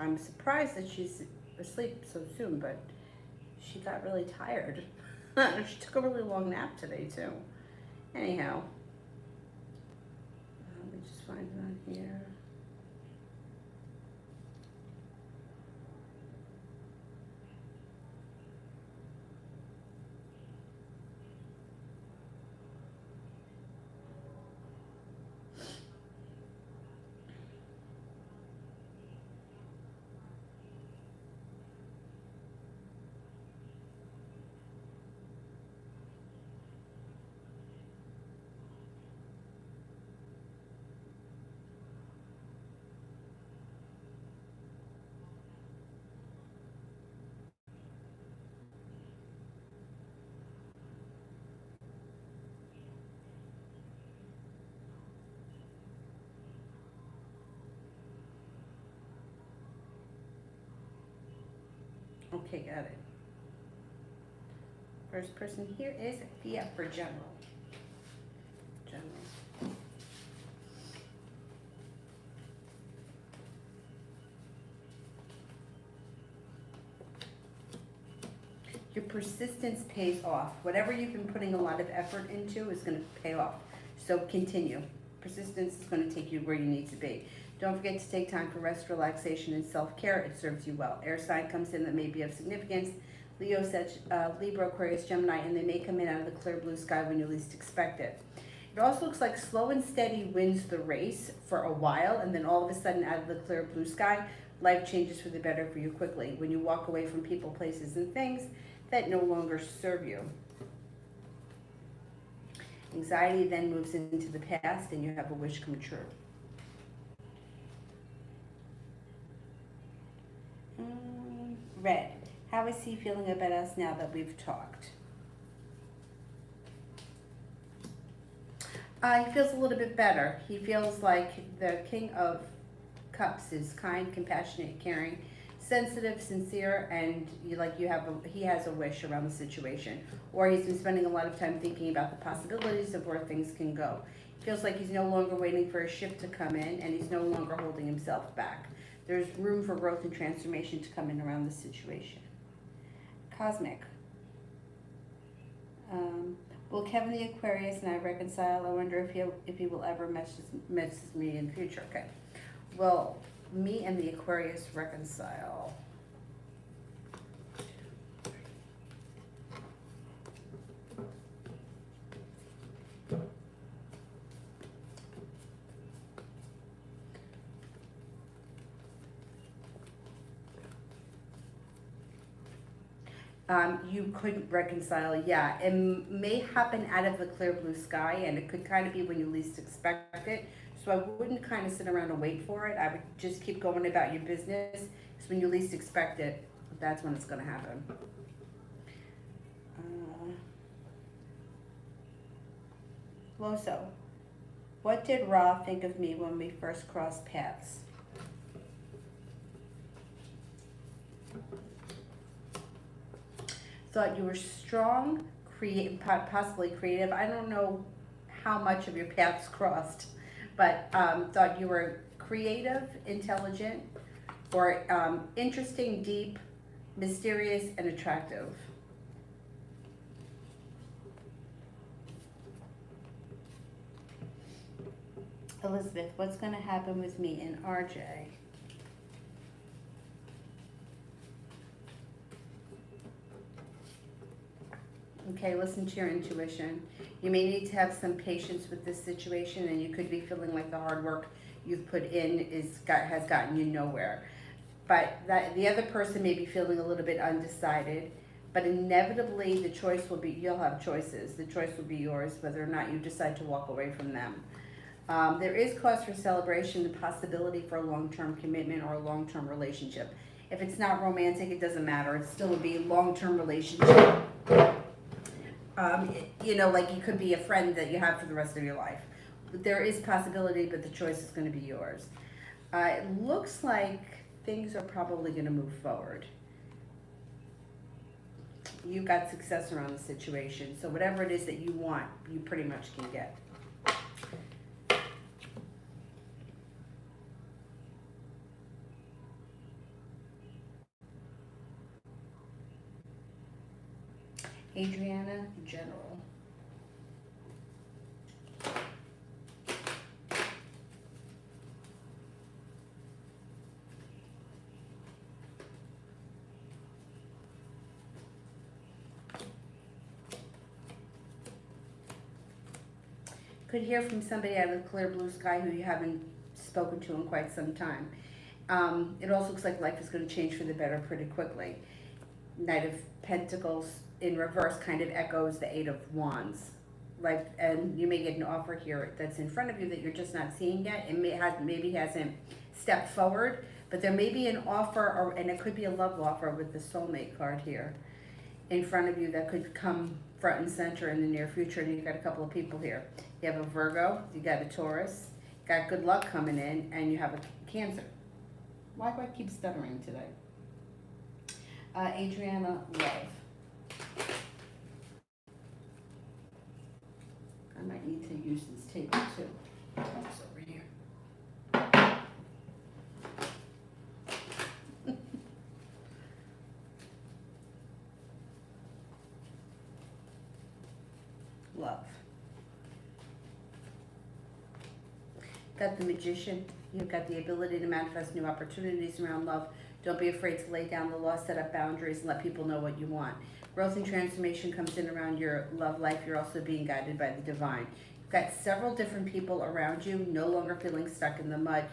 I'm surprised that she's asleep so soon, but she got really tired. She took a really long nap today too. Anyhow, let me just find it on here. Okay, got it. First person here is Fia for general. General. Your persistence pays off. Whatever you've been putting a lot of effort into is going to pay off. So continue. Persistence is going to take you where you need to be. Don't forget to take time for rest, relaxation, and self-care. It serves you well. Air sign comes in that may be of significance. Leo, Libra, Aquarius, Gemini, and they may come in out of the clear blue sky when you least expect it. It also looks like slow and steady wins the race for a while, and then all of a sudden, out of the clear blue sky, life changes for the better for you quickly. When you walk away from people, places, and things that no longer serve you. Anxiety then moves into the past, and you have a wish come true. Red. How is he feeling about us now that we've talked? He feels a little bit better. He feels like the King of Cups is kind, compassionate, caring, sensitive, sincere, and he has a wish around the situation. Or he's been spending a lot of time thinking about the possibilities of where things can go. He feels like he's no longer waiting for a ship to come in, and he's no longer holding himself back. There's room for growth and transformation to come in around this situation. Cosmic. Will Kevin the Aquarius and I reconcile? I wonder if he will ever message me in the future. Okay. Well, me and the Aquarius reconcile. You couldn't reconcile, yeah. It may happen out of the clear blue sky, and it could kind of be when you least expect it. So I wouldn't kind of sit around and wait for it. I would just keep going about your business, because when you least expect it, that's when it's going to happen. Loso, what did Ra think of me when we first crossed paths? Thought you were strong, possibly creative. I don't know how much of your paths crossed, but thought you were creative, intelligent, or interesting, deep, mysterious, and attractive. Elizabeth, what's going to happen with me and RJ? Okay, listen to your intuition. You may need to have some patience with this situation, and you could be feeling like the hard work you've put in has gotten you nowhere. But the other person may be feeling a little bit undecided, but inevitably the choice will be, you'll have choices. The choice will be yours, whether or not you decide to walk away from them. There is cause for celebration, the possibility for a long-term commitment or a long-term relationship. If it's not romantic, it doesn't matter. It still would be a long-term relationship. Like it could be a friend that you have for the rest of your life. There is possibility, but the choice is going to be yours. It looks like things are probably going to move forward. You got success around the situation, so whatever it is that you want, you pretty much can get. Adriana General. Could hear from somebody out of the clear blue sky who you haven't spoken to in quite some time. It also looks like life is going to change for the better pretty quickly. Knight of Pentacles in reverse kind of echoes the Eight of Wands. Like, and you may get an offer here that's in front of you that you're just not seeing yet. It maybe hasn't stepped forward, but there may be an offer, and it could be a love offer with the soulmate card here in front of you that could come front and center in the near future. And you've got a couple of people here. You have a Virgo, you got a Taurus, got good luck coming in, and you have a Cancer. Why do I keep stuttering today? Adriana Love. I might need to use this table too. It's over here. Love. Got the Magician. You've got the ability to manifest new opportunities around love. Don't be afraid to lay down the law, set up boundaries, and let people know what you want. Growth and transformation comes in around your love life. You're also being guided by the divine. You've got several different people around you, no longer feeling stuck in the mud,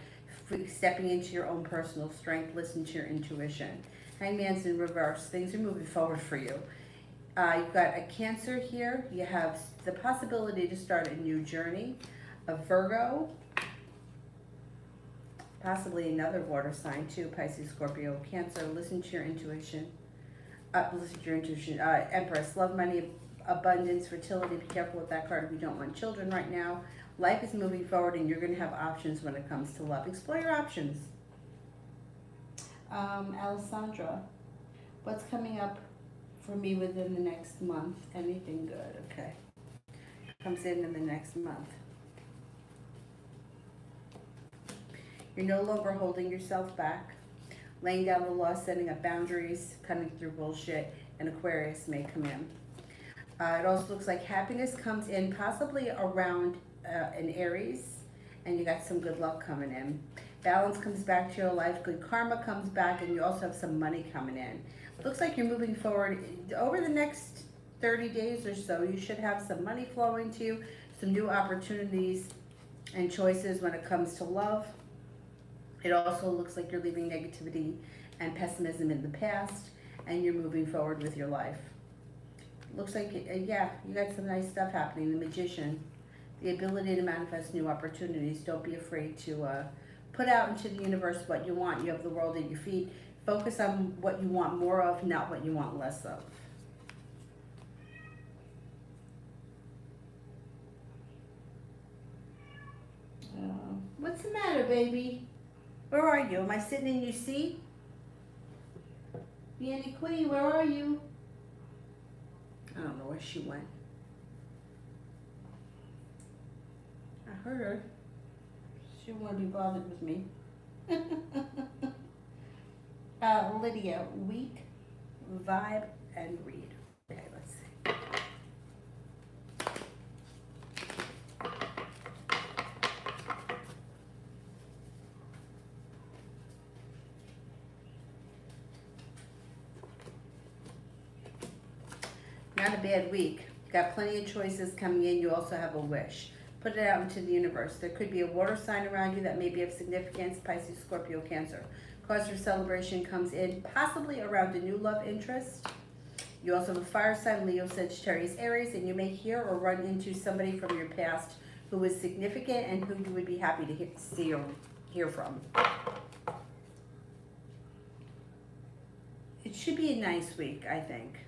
stepping into your own personal strength. Listen to your intuition. Hangman's in reverse. Things are moving forward for you. You've got a Cancer here. You have the possibility to start a new journey. A Virgo. Possibly another water sign too, Pisces, Scorpio, Cancer. Listen to your intuition. Empress, love, money, abundance, fertility. Be careful with that card if you don't want children right now. Life is moving forward and you're going to have options when it comes to love. Explore your options. Alessandra, what's coming up for me within the next month? Anything good? Okay. Comes in the next month. You're no longer holding yourself back, laying down the law, setting up boundaries, cutting through bullshit, and Aquarius may come in. It also looks like happiness comes in possibly around an Aries, and you got some good luck coming in. Balance comes back to your life, good karma comes back, and you also have some money coming in. It looks like you're moving forward. Over the next 30 days or so, you should have some money flowing to you, some new opportunities and choices when it comes to love. It also looks like you're leaving negativity and pessimism in the past, and you're moving forward with your life. Looks like, yeah, you got some nice stuff happening. The Magician, the ability to manifest new opportunities. Don't be afraid to put out into the universe what you want. You have the world at your feet. Focus on what you want more of, not what you want less of. What's the matter, baby? Where are you? Am I sitting in your seat? Yanni Queen, where are you? I don't know where she went. I heard her. She didn't want to be bothered with me. Lydia, week, vibe, and read. Okay, let's see. Not a bad week. Got plenty of choices coming in. You also have a wish. Put it out into the universe. There could be a water sign around you that may be of significance. Pisces, Scorpio, Cancer. Cause for celebration comes in possibly around a new love interest. You also have a fire sign, Leo, Sagittarius, Aries, and you may hear or run into somebody from your past who is significant and who you would be happy to see or hear from. It should be a nice week, I think.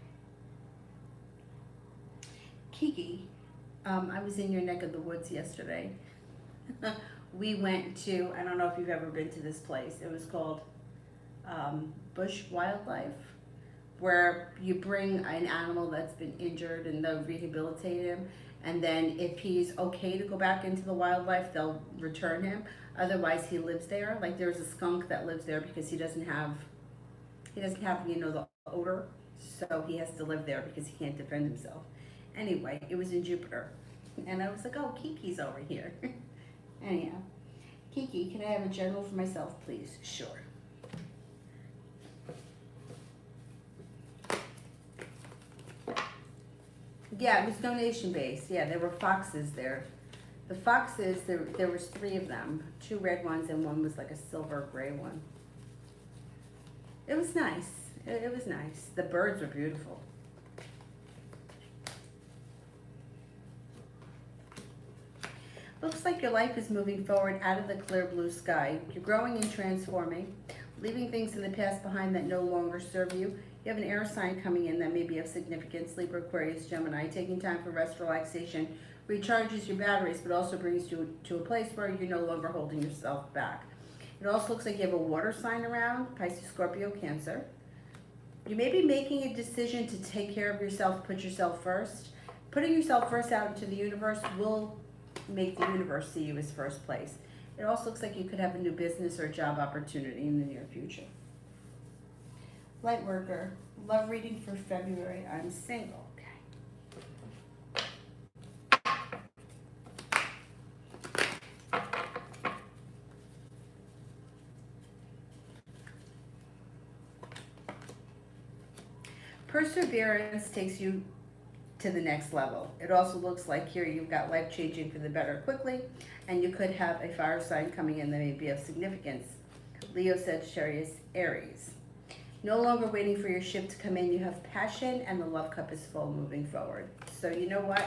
Kiki, I was in your neck of the woods yesterday. We went to, I don't know if you've ever been to this place. It was called Bush Wildlife, where you bring an animal that's been injured and they'll rehabilitate him. And then if he's okay to go back into the wildlife, they'll return him. Otherwise, he lives there. Like there's a skunk that lives there because he doesn't have, you know, the odor. So he has to live there because he can't defend himself. Anyway, it was in Jupiter. And I was like, oh, Kiki's over here. Anyhow, Kiki, can I have a general for myself, please? Sure. Yeah, it was donation based. Yeah, there were foxes there. The foxes, there was three of them. Two red ones and one was like a silver gray one. It was nice. It was nice. The birds were beautiful. Looks like your life is moving forward out of the clear blue sky. You're growing and transforming, leaving things in the past behind that no longer serve you. You have an air sign coming in that may be of significance, Libra, Aquarius, Gemini. Taking time for rest, relaxation, recharges your batteries, but also brings you to a place where you're no longer holding yourself back. It also looks like you have a water sign around, Pisces, Scorpio, Cancer. You may be making a decision to take care of yourself, put yourself first. Putting yourself first out into the universe will make the universe see you as first place. It also looks like you could have a new business or job opportunity in the near future. Light worker, love reading for February. I'm single. Perseverance takes you to the next level. It also looks like here you've got life changing for the better quickly, and you could have a fire sign coming in that may be of significance. Leo, Sagittarius, Aries. No longer waiting for your ship to come in. You have passion and the love cup is full moving forward. So you know what?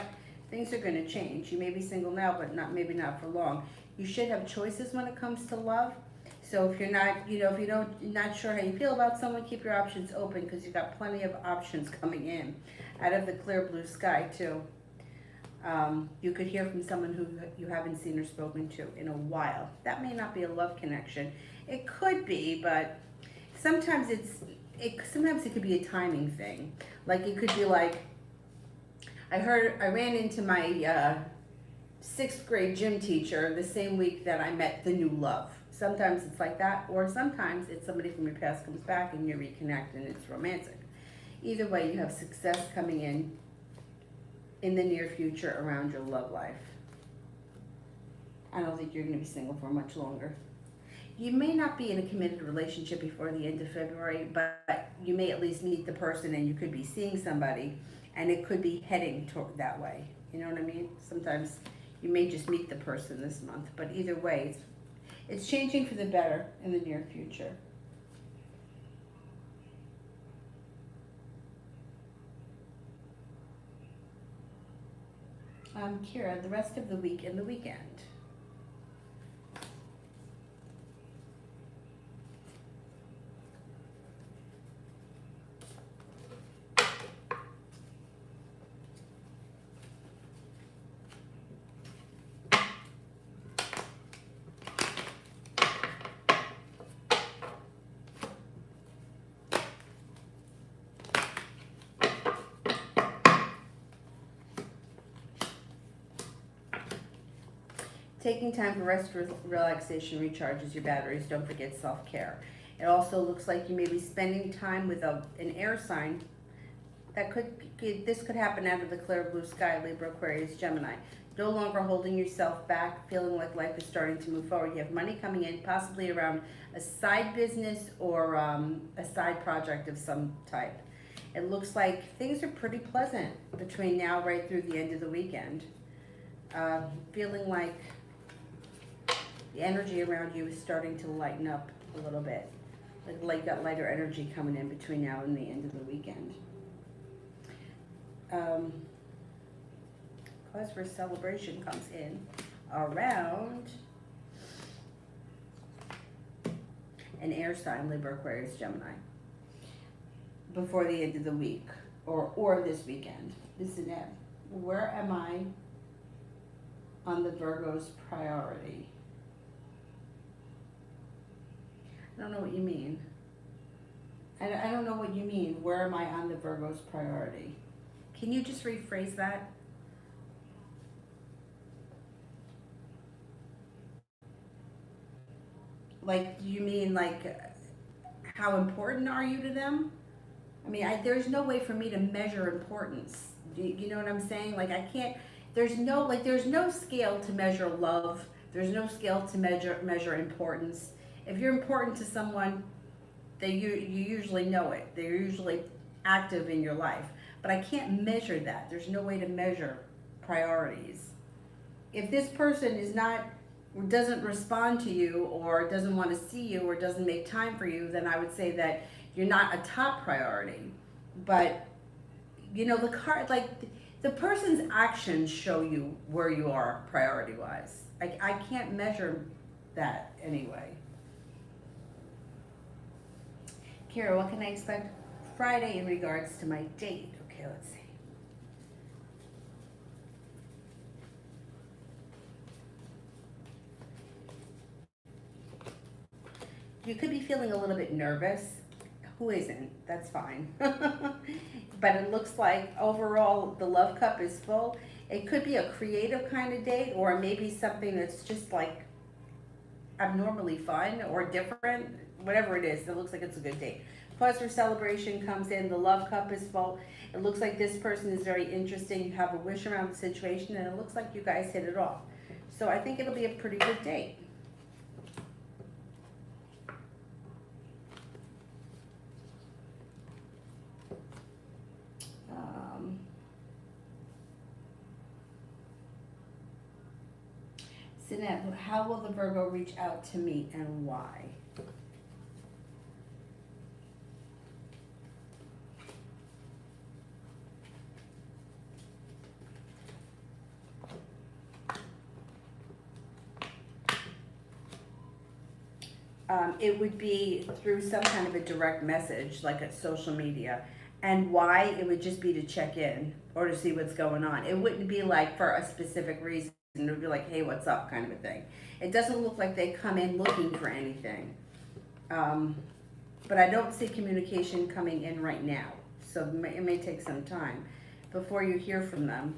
Things are going to change. You may be single now, but maybe not for long. You should have choices when it comes to love. So if you're not, if you don't, not sure how you feel about someone, keep your options open because you've got plenty of options coming in out of the clear blue sky too. You could hear from someone who you haven't seen or spoken to in a while. That may not be a love connection. It could be, but sometimes sometimes it could be a timing thing. Like it could be like, I ran into my 6th grade gym teacher the same week that I met the new love. Sometimes it's like that, or sometimes it's somebody from your past comes back and you reconnect and it's romantic. Either way, you have success coming in the near future around your love life. I don't think you're going to be single for much longer. You may not be in a committed relationship before the end of February, but you may at least meet the person and you could be seeing somebody and it could be heading toward that way. You know what I mean? Sometimes you may just meet the person this month, but either way, it's changing for the better in the near future. Kira, the rest of the week and the weekend. Taking time for rest, relaxation recharges your batteries. Don't forget self-care. It also looks like you may be spending time with an air sign. This could happen out of the clear blue sky, Libra, Aquarius, Gemini. No longer holding yourself back, feeling like life is starting to move forward. You have money coming in, possibly around a side business or a side project of some type. It looks like things are pretty pleasant between now right through the end of the weekend. Feeling like the energy around you is starting to lighten up a little bit. Like that lighter energy coming in between now and the end of the weekend. Cause for celebration comes in around an air sign, Libra, Aquarius, Gemini, before the end of the week or this weekend. Listen in. Where am I on the Virgo's priority? I don't know what you mean. I don't know what you mean. Where am I on the Virgo's priority? Can you just rephrase that? Like, do you mean like, how important are you to them? I mean, there's no way for me to measure importance. You know what I'm saying? Like, I can't, there's no scale to measure love. There's no scale to measure importance. If you're important to someone, you usually know it. They're usually active in your life. But I can't measure that. There's no way to measure priorities. If this person doesn't respond to you, or doesn't want to see you, or doesn't make time for you, then I would say that you're not a top priority. But the person's actions show you where you are priority wise. I can't measure that anyway. Kara, what can I expect Friday in regards to my date? Okay, let's see. You could be feeling a little bit nervous. Who isn't? That's fine. But it looks like overall the love cup is full. It could be a creative kind of date, or maybe something that's just like abnormally fun or different. Whatever it is, it looks like it's a good date. Cause for celebration comes in. The love cup is full. It looks like this person is very interesting. You have a wish around the situation, and it looks like you guys hit it off. So I think it'll be a pretty good date. Sinette, how will the Virgo reach out to me and why? It would be through some kind of a direct message, like a social media. And why, it would just be to check in or to see what's going on. It wouldn't be like for a specific reason. It would be like, hey, what's up, kind of a thing. It doesn't look like they come in looking for anything. But I don't see communication coming in right now. So it may take some time before you hear from them.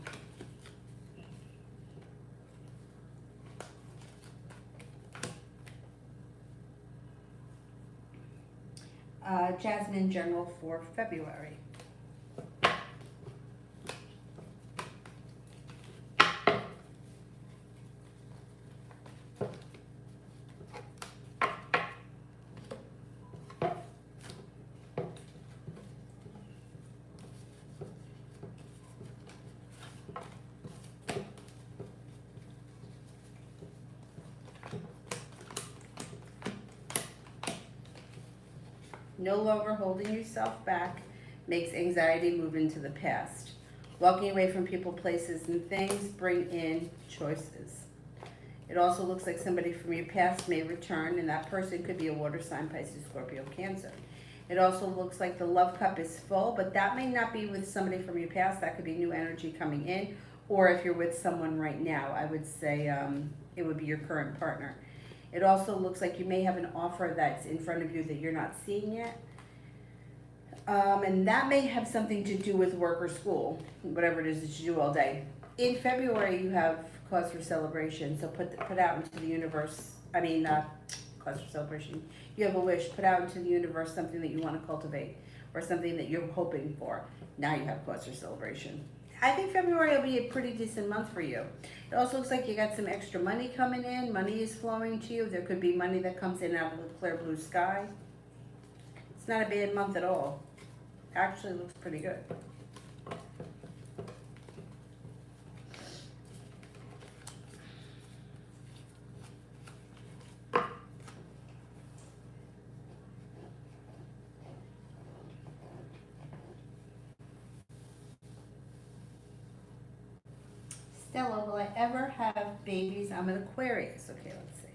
Jasmine in general for February. No longer holding yourself back makes anxiety move into the past. Walking away from people, places, and things bring in choices. It also looks like somebody from your past may return, and that person could be a water sign, Pisces, Scorpio, Cancer. It also looks like the love cup is full, but that may not be with somebody from your past. That could be new energy coming in, or if you're with someone right now, I would say it would be your current partner. It also looks like you may have an offer that's in front of you that you're not seeing yet. And that may have something to do with work or school, whatever it is that you do all day. In February, you have cause for celebration, so put out into the universe, cause for celebration. You have a wish, put out into the universe something that you want to cultivate or something that you're hoping for. Now you have cause for celebration. I think February will be a pretty decent month for you. It also looks like you got some extra money coming in. Money is flowing to you. There could be money that comes in out of the clear blue sky. It's not a bad month at all. Actually looks pretty good. Stella, will I ever have babies? I'm an Aquarius. Okay, let's see.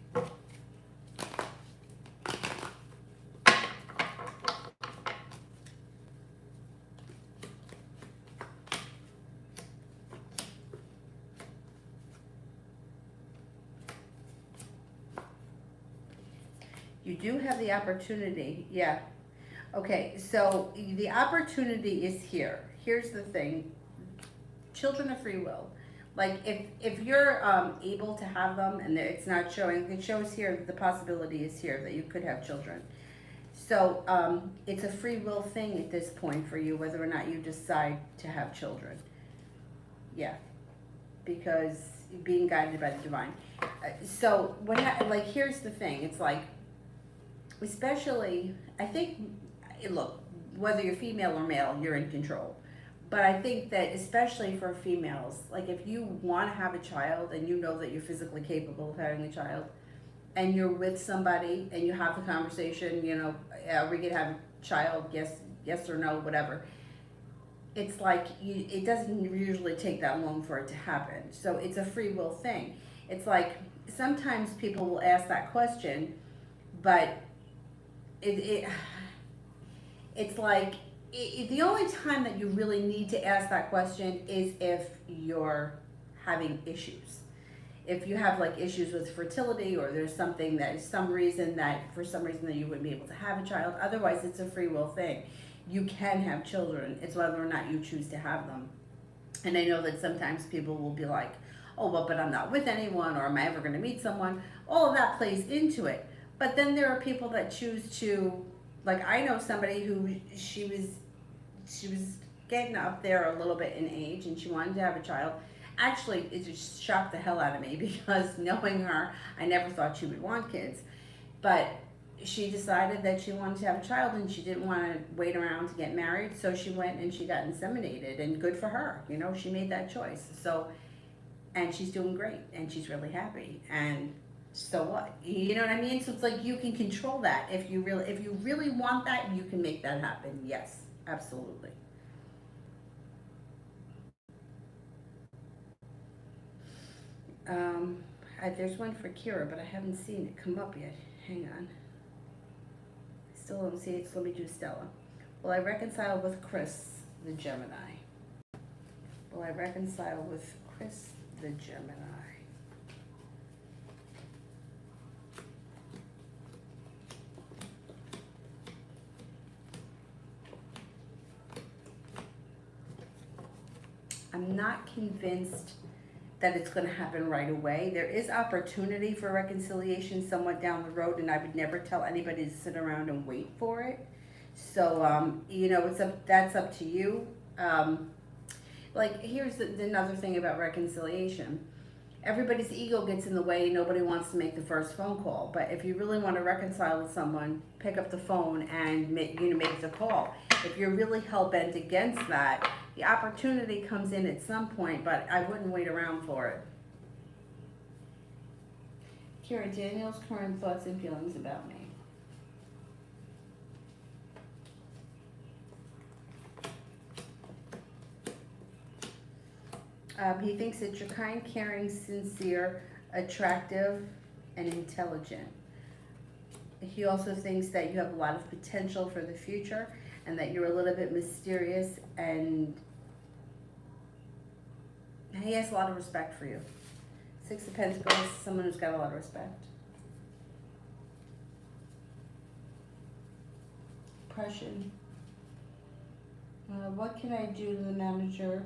You do have the opportunity, yeah. Okay, so the opportunity is here. Here's the thing. Children are free will. Like if you're able to have them and it's not showing, it shows here that the possibility is here that you could have children. So, it's a free will thing at this point for you, whether or not you decide to have children. Yeah, because being guided by the divine. So, like, here's the thing. It's like, especially, I think, look, whether you're female or male, you're in control. But I think that especially for females, like if you want to have a child and you know that you're physically capable of having a child, and you're with somebody and you have the conversation, you know, are we gonna have a child? Yes or no, whatever. It's like it doesn't usually take that long for it to happen. So it's a free will thing. It's like sometimes people will ask that question, but it it's like the only time that you really need to ask that question is if you're having issues. If you have like issues with fertility, or there's something that is for some reason that you wouldn't be able to have a child. Otherwise, it's a free will thing. You can have children. It's whether or not you choose to have them. And I know that sometimes people will be like, oh, well, but I'm not with anyone, or am I ever going to meet someone? All of that plays into it. But then there are people that choose to, like I know somebody who she was getting up there a little bit in age, and she wanted to have a child. Actually, it just shocked the hell out of me because knowing her, I never thought she would want kids. But she decided that she wanted to have a child and she didn't want to wait around to get married, so she went and she got inseminated, and good for her. You know, she made that choice. So, and she's doing great and she's really happy. And so what? You know what I mean? So it's like you can control that. If you really want that, you can make that happen. Yes, absolutely. Um, there's one for Kira, but I haven't seen it come up yet. Hang on. Still don't see it, so let me do Stella. Will I reconcile with Chris, the Gemini? Will I reconcile with Chris, the Gemini? I'm not convinced that it's going to happen right away. There is opportunity for reconciliation somewhat down the road, and I would never tell anybody to sit around and wait for it. So, you know, that's up to you. Like, here's another thing about reconciliation. Everybody's ego gets in the way. Nobody wants to make the first phone call. But if you really want to reconcile with someone, pick up the phone and make the call. If you're really hell-bent against that, the opportunity comes in at some point, but I wouldn't wait around for it. Kira, Daniel's current thoughts and feelings about me. He thinks that you're kind, caring, sincere, attractive, and intelligent. He also thinks that you have a lot of potential for the future, and that you're a little bit mysterious, and he has a lot of respect for you. Six of Pentacles, someone who's got a lot of respect. Depression. What can I do to the manager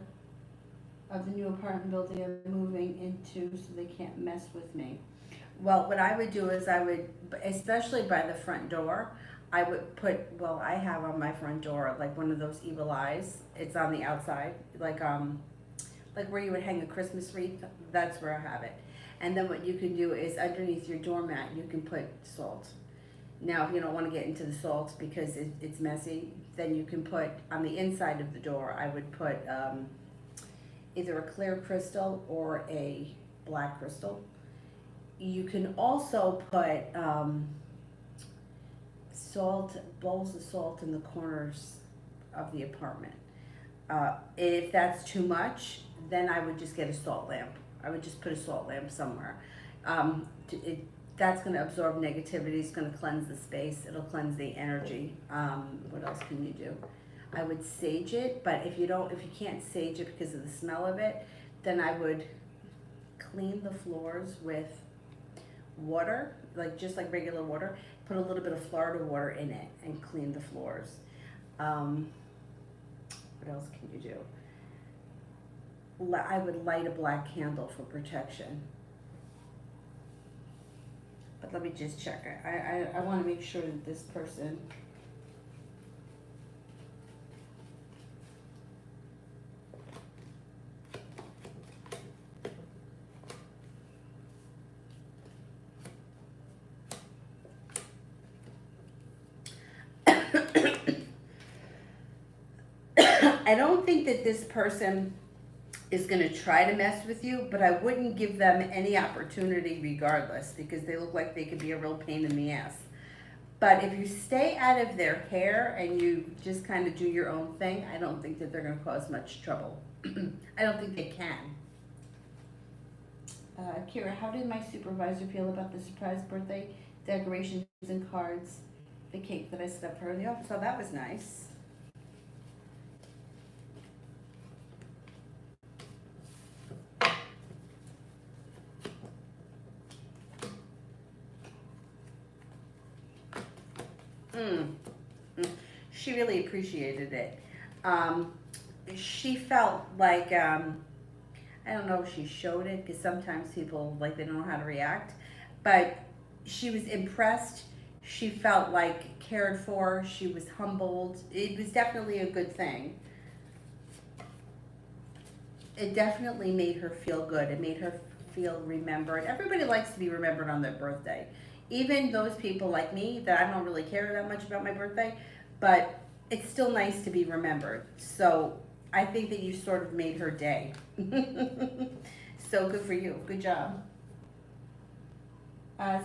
of the new apartment building I'm moving into so they can't mess with me? Well, what I would do is especially by the front door, I would put, well, I have on my front door like one of those evil eyes. It's on the outside, like where you would hang a Christmas wreath. That's where I have it. And then what you can do is underneath your doormat, you can put salt. Now, if you don't want to get into the salt because it's messy, then you can put on the inside of the door. I would put either a clear crystal or a black crystal. You can also put bowls of salt in the corners of the apartment. If that's too much, then I would just get a salt lamp. I would just put a salt lamp somewhere. That's going to absorb negativity. It's going to cleanse the space. It'll cleanse the energy. What else can you do? I would sage it, but if you can't sage it because of the smell of it, then I would clean the floors with water, just like regular water. Put a little bit of Florida water in it and clean the floors. What else can you do? I would light a black candle for protection. But let me just check. I want to make sure that this person. I don't think that this person is going to try to mess with you, but I wouldn't give them any opportunity regardless, because they look like they could be a real pain in the ass. But if you stay out of their hair and you just kind of do your own thing, I don't think that they're going to cause much trouble. I don't think they can. Kira, how did my supervisor feel about the surprise birthday decorations and cards, the cake that I set up for her in the office? Oh, that was nice. She really appreciated it. She felt like, I don't know if she showed it, because sometimes people, like, they don't know how to react, but she was impressed. She felt like cared for. She was humbled. It was definitely a good thing. It definitely made her feel good. It made her feel remembered. Everybody likes to be remembered on their birthday. Even those people like me that I don't really care that much about my birthday, but it's still nice to be remembered. So I think that you sort of made her day. So good for you. Good job.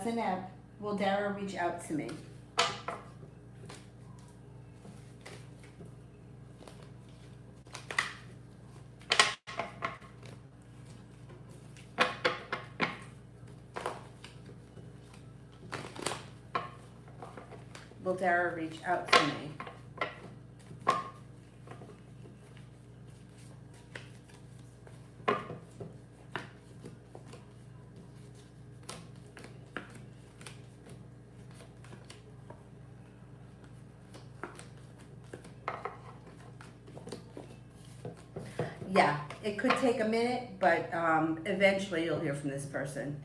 Zainab, will Dara reach out to me? Will Dara reach out to me? Yeah, it could take a minute, but eventually you'll hear from this person.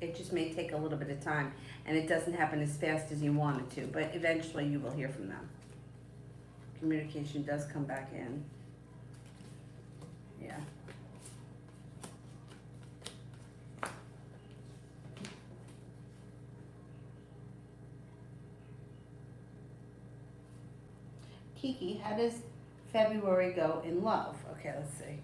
It just may take a little bit of time, and it doesn't happen as fast as you want it to, but eventually you will hear from them. Communication does come back in. Yeah. Kiki, how does February go in love? Okay, let's see.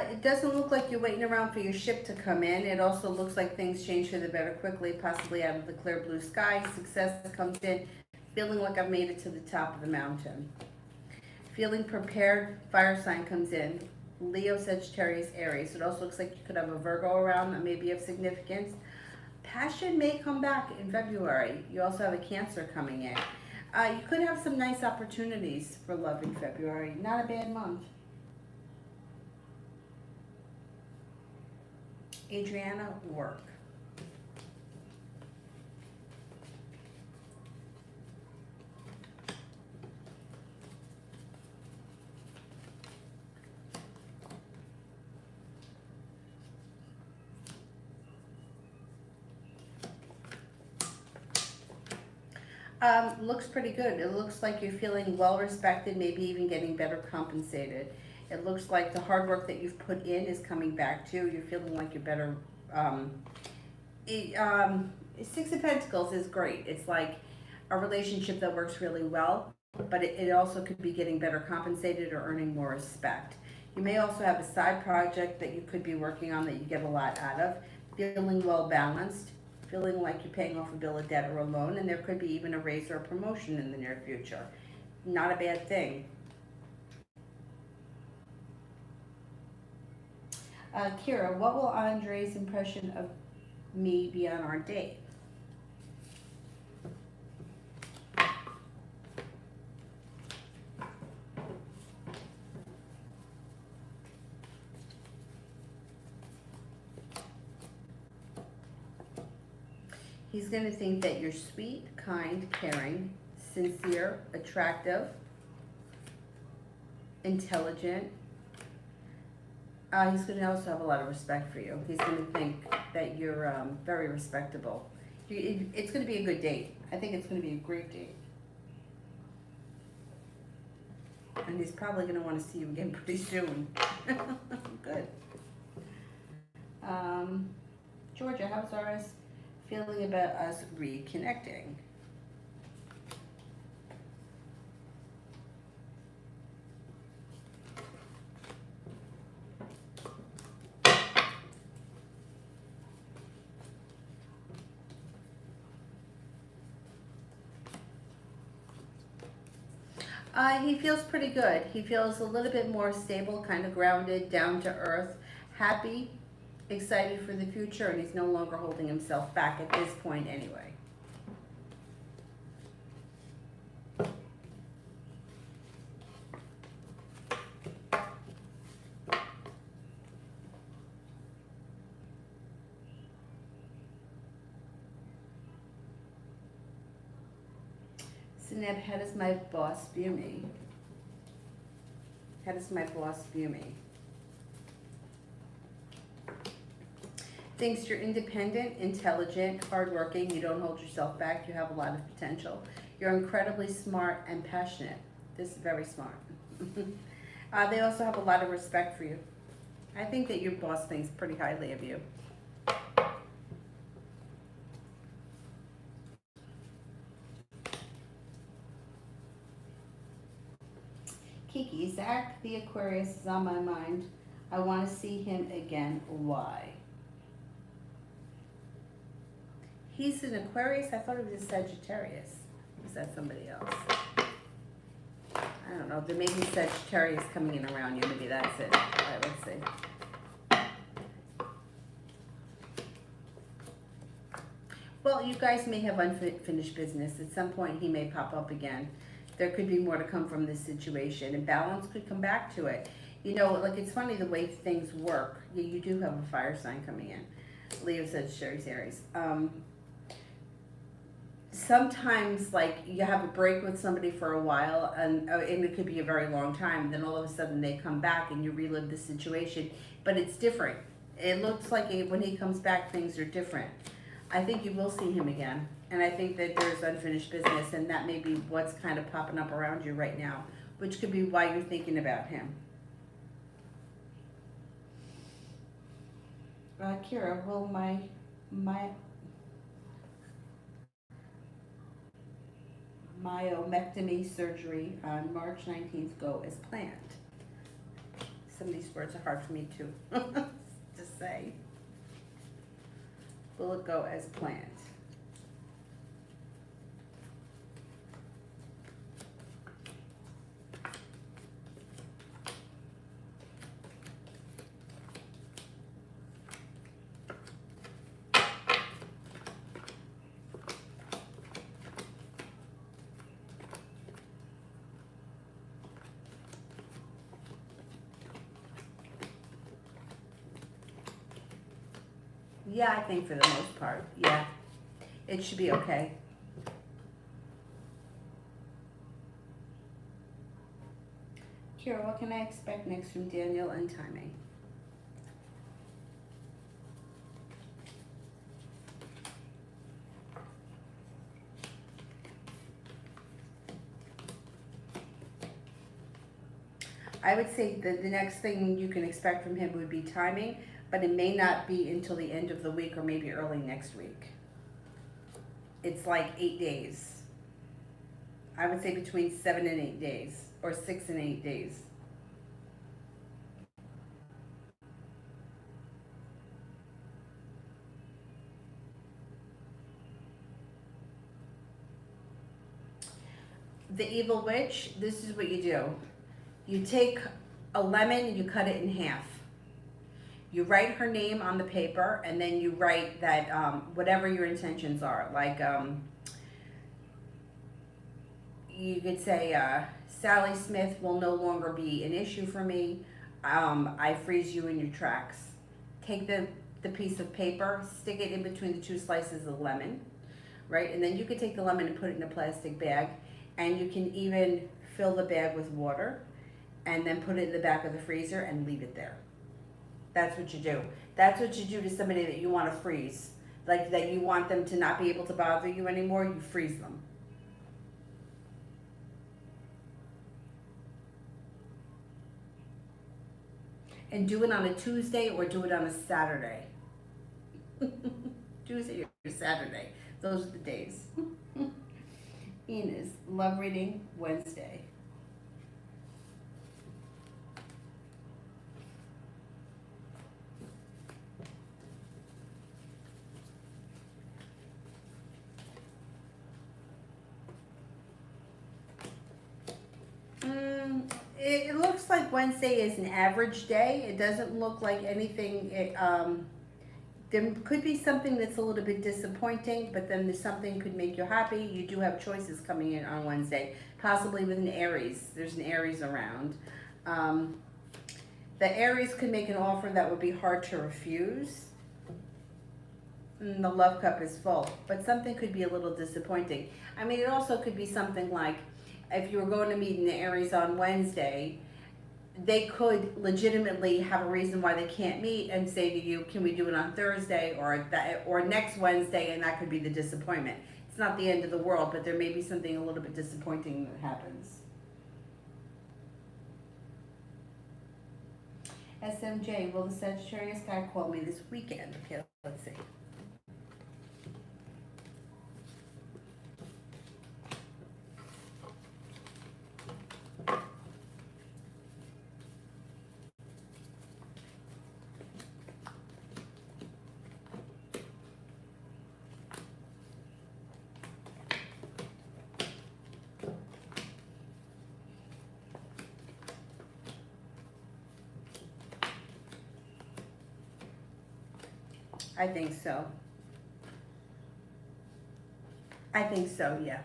It doesn't look like you're waiting around for your ship to come in. It also looks like things change for the better quickly, possibly out of the clear blue sky. Success comes in, feeling like I've made it to the top of the mountain. Feeling prepared, fire sign comes in. Leo, Sagittarius, Aries. It also looks like you could have a Virgo around that may be of significance. Passion may come back in February. You also have a Cancer coming in. You could have some nice opportunities for love in February. Not a bad month. Adriana, work. Looks pretty good. It looks like you're feeling well respected, maybe even getting better compensated. It looks like the hard work that you've put in is coming back to you. You're feeling like you're better. Six of Pentacles is great. It's like a relationship that works really well, but it also could be getting better compensated or earning more respect. You may also have a side project that you could be working on that you get a lot out of. Feeling well balanced, feeling like you're paying off a bill of debt or a loan, and there could be even a raise or a promotion in the near future. Not a bad thing. Kira, what will Andre's impression of me be on our date? He's gonna think that you're sweet, kind, caring, sincere, attractive, intelligent. He's gonna also have a lot of respect for you. He's gonna think that you're very respectable. It's gonna be a good date. I think it's gonna be a great date. And he's probably gonna wanna see you again pretty soon. Good. Georgia, how's ours feeling about us reconnecting? He feels pretty good. He feels a little bit more stable, kind of grounded, down to earth, happy, excited for the future, and he's no longer holding himself back at this point anyway. Sineb, how does my boss view me? How does my boss view me? Thinks you're independent, intelligent, hardworking, you don't hold yourself back, you have a lot of potential. You're incredibly smart and passionate. This is very smart. They also have a lot of respect for you. I think that your boss thinks pretty highly of you. Kiki, Zach the Aquarius is on my mind. I want to see him again. Why? He's an Aquarius? I thought it was a Sagittarius. Is that somebody else? I don't know. There may be Sagittarius coming in around you. Maybe that's it. All right, let's see. Well, you guys may have unfinished business. At some point, he may pop up again. There could be more to come from this situation, and balance could come back to it. You know, like, it's funny the way things work. You do have a fire sign coming in. Leo says Sherry's Aries. Sometimes, like, you have a break with somebody for a while, and it could be a very long time, and then all of a sudden they come back and you relive the situation, but it's different. It looks like when he comes back, things are different. I think you will see him again, and I think that there's unfinished business, and that may be what's kind of popping up around you right now, which could be why you're thinking about him. Kira, will my myomectomy surgery on March 19th go as planned? Some of these words are hard for me to say. Will it go as planned? Yeah, I think for the most part, yeah. It should be okay. Kira, what can I expect next from Daniel and timing? I would say that the next thing you can expect from him would be timing, but it may not be until the end of the week or maybe early next week. It's like 8 days. I would say between 7 and 8 days, or 6 and 8 days. The Evil Witch, this is what you do. You take a lemon and you cut it in half. You write her name on the paper, and then you write that whatever your intentions are. Like, you could say, Sally Smith will no longer be an issue for me. I freeze you in your tracks. Take the piece of paper, stick it in between the 2 slices of lemon. right? And then you could take the lemon and put it in a plastic bag, and you can even fill the bag with water and then put it in the back of the freezer and leave it there. That's what you do. That's what you do to somebody that you want to freeze. Like that you want them to not be able to bother you anymore, you freeze them. And do it on a Tuesday or do it on a Saturday. Tuesday or Saturday. Those are the days. Enos, love reading Wednesday. It looks like Wednesday is an average day. It doesn't look like anything. There could be something that's a little bit disappointing, but then there's something could make you happy. You do have choices coming in on Wednesday, possibly with an Aries. There's an Aries around. The Aries could make an offer that would be hard to refuse. And the love cup is full, but something could be a little disappointing. I mean, it also could be something like, if you were going to meet in the Aries on Wednesday, they could legitimately have a reason why they can't meet and say to you, can we do it on Thursday or next Wednesday, and that could be the disappointment. It's not the end of the world, but there may be something a little bit disappointing that happens. SMJ, will the Sagittarius guy call me this weekend? Okay, let's see. I think so. I think so, yeah.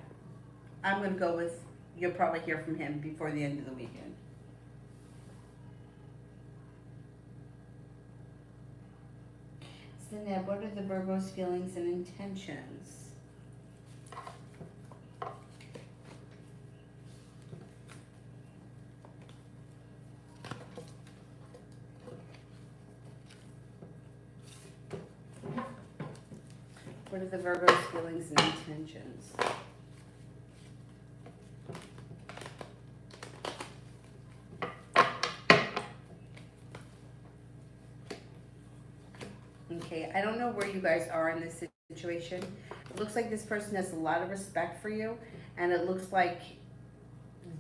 I'm going to go with, you'll probably hear from him before the end of the weekend. So now, what are the Virgo's feelings and intentions? What are the Virgo's feelings and intentions? Okay, I don't know where you guys are in this situation. It looks like this person has a lot of respect for you, and it looks like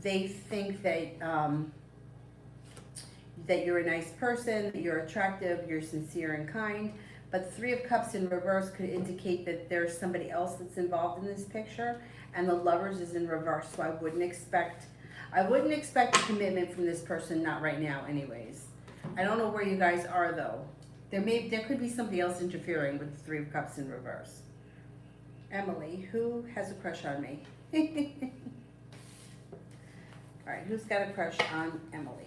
they think that that you're a nice person, that you're attractive, you're sincere and kind. But Three of Cups in reverse could indicate that there's somebody else that's involved in this picture, and the Lovers is in reverse. So I wouldn't expect a commitment from this person, not right now anyways. I don't know where you guys are though. There could be somebody else interfering with the Three of Cups in reverse. Emily, who has a crush on me? All right, who's got a crush on Emily?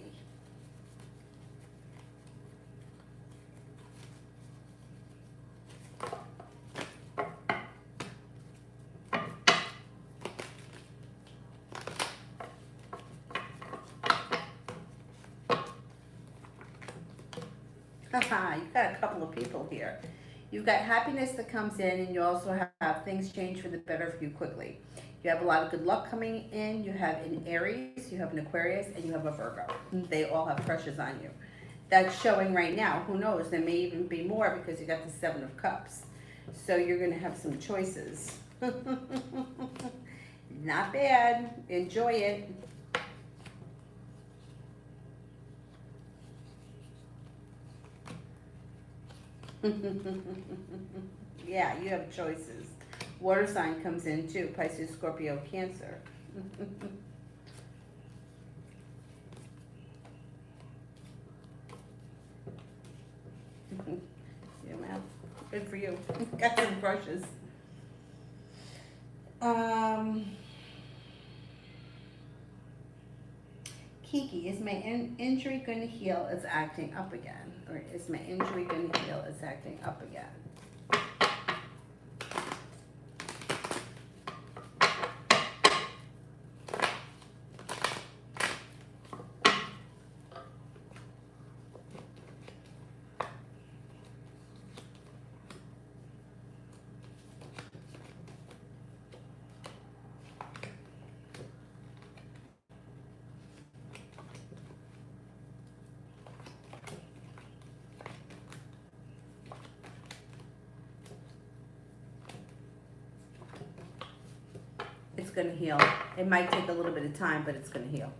Haha, you've got a couple of people here. You've got happiness that comes in, and you also have things change for the better for you quickly. You have a lot of good luck coming in. You have an Aries, you have an Aquarius, and you have a Virgo. They all have crushes on you. That's showing right now. Who knows? There may even be more because you got the Seven of Cups. So you're going to have some choices. Not bad. Enjoy it. Yeah, you have choices. Water sign comes in too. Pisces, Scorpio, Cancer. Yeah, man. Good for you. Got some crushes. Kiki, is my injury going to heal? It's acting up again. Or is my injury going to heal? It's acting up again. going to heal. It might take a little bit of time, but it's going to heal.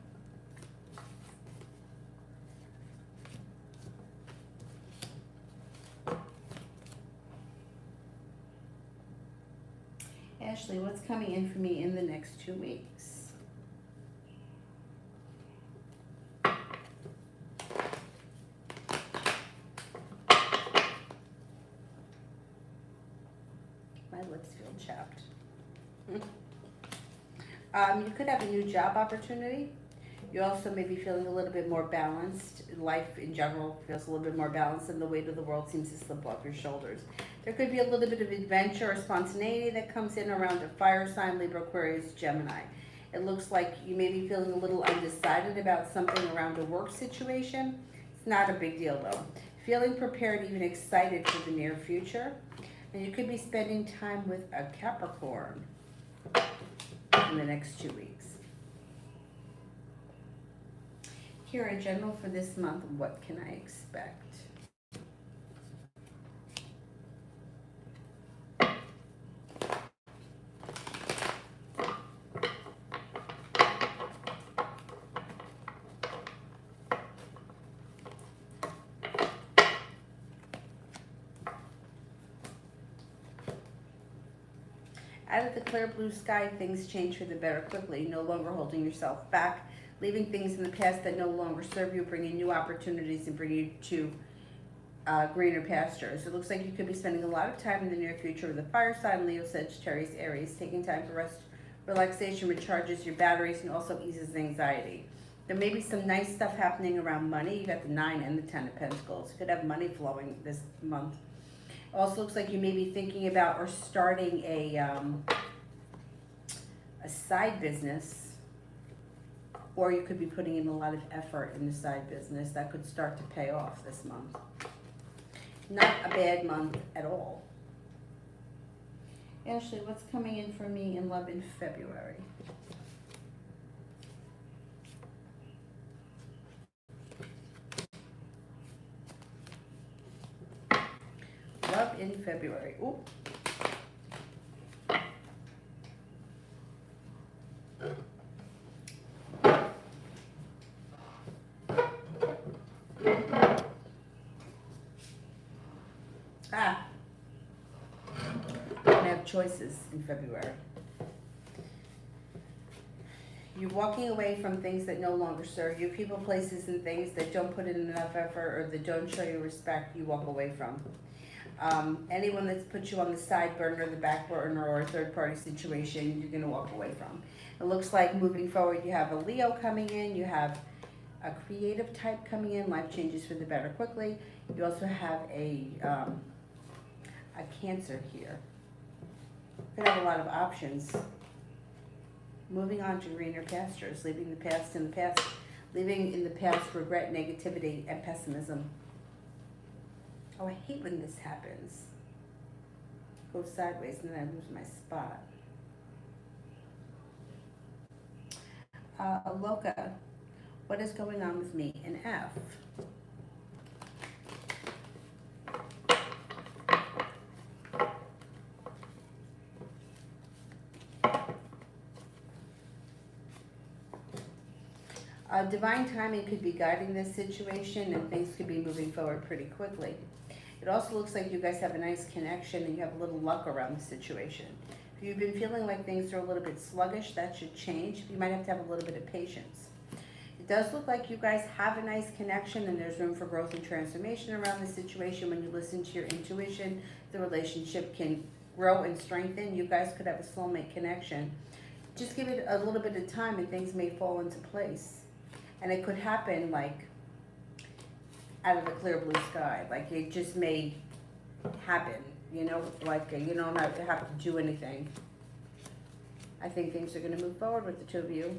Ashley, what's coming in for me in the next 2 weeks? My lips feel chapped. You could have a new job opportunity. You also may be feeling a little bit more balanced. Life in general feels a little bit more balanced, and the weight of the world seems to slip off your shoulders. There could be a little bit of adventure or spontaneity that comes in around a fire sign, Libra, Aquarius, Gemini. It looks like you may be feeling a little undecided about something around a work situation. It's not a big deal though. Feeling prepared, even excited for the near future. And you could be spending time with a Capricorn in the next 2 weeks. Here in general for this month, what can I expect? Out of the clear blue sky, things change for the better quickly, no longer holding yourself back, leaving things in the past that no longer serve you, bringing new opportunities and bringing you to greener pastures. It looks like you could be spending a lot of time in the near future with a fire sign, Leo, Sagittarius, Aries. Taking time for rest, relaxation recharges your batteries and also eases anxiety. There may be some nice stuff happening around money. You got the 9 and the 10 of Pentacles. You could have money flowing this month. Also looks like you may be thinking about or starting a side business, or you could be putting in a lot of effort in the side business that could start to pay off this month. Not a bad month at all. Ashley, what's coming in for me in love in February? Love in February. Ooh. Ah. I have choices in February. You're walking away from things that no longer serve you. People, places, and things that don't put in enough effort or that don't show you respect, you walk away from. Anyone that's put you on the side burner, the back burner, or a third party situation, you're going to walk away from. It looks like moving forward, you have a Leo coming in, you have a creative type coming in, life changes for the better quickly. You also have a Cancer here. You could have a lot of options. Moving on to greener pastures, leaving the past in the past, leaving in the past regret, negativity, and pessimism. Oh, I hate when this happens. Go sideways and then I lose my spot. Loka, what is going on with me in F? Divine timing could be guiding this situation and things could be moving forward pretty quickly. It also looks like you guys have a nice connection and you have a little luck around the situation. If you've been feeling like things are a little bit sluggish, that should change. You might have to have a little bit of patience. It does look like you guys have a nice connection and there's room for growth and transformation around the situation. When you listen to your intuition, the relationship can grow and strengthen. You guys could have a soulmate connection. Just give it a little bit of time and things may fall into place. And it could happen like out of the clear blue sky. Like it just may happen, you know, like you don't have to do anything. I think things are going to move forward with the two of you.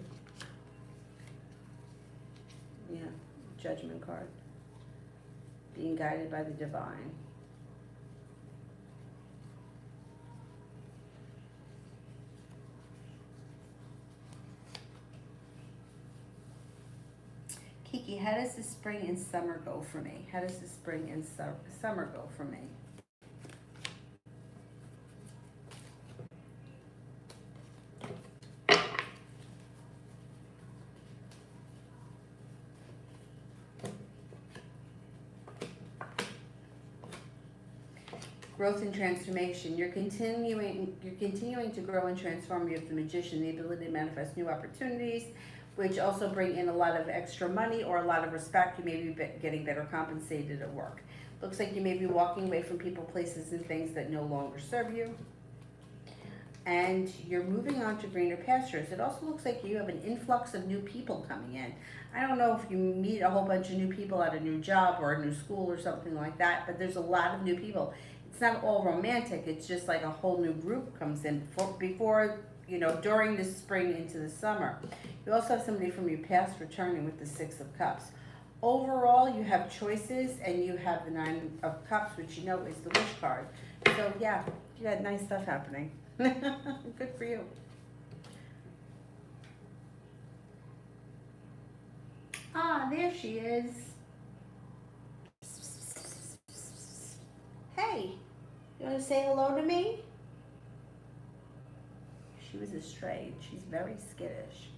Yeah, Judgment card. Being guided by the divine. Kiki, how does the spring and summer go for me? How does the spring and summer go for me? growth and transformation. You're continuing to grow and transform. You have the Magician, the ability to manifest new opportunities, which also bring in a lot of extra money or a lot of respect. You may be getting better compensated at work. Looks like you may be walking away from people, places, and things that no longer serve you. And you're moving on to greener pastures. It also looks like you have an influx of new people coming in. I don't know if you meet a whole bunch of new people at a new job or a new school or something like that, but there's a lot of new people. It's not all romantic. It's just like a whole new group comes in before during the spring into the summer. You also have somebody from your past returning with the Six of Cups. Overall, you have choices, and you have the Nine of Cups, which is the wish card. So yeah, you got nice stuff happening. Good for you. Ah, there she is. Hey, you want to say hello to me? She was a stray. She's very skittish.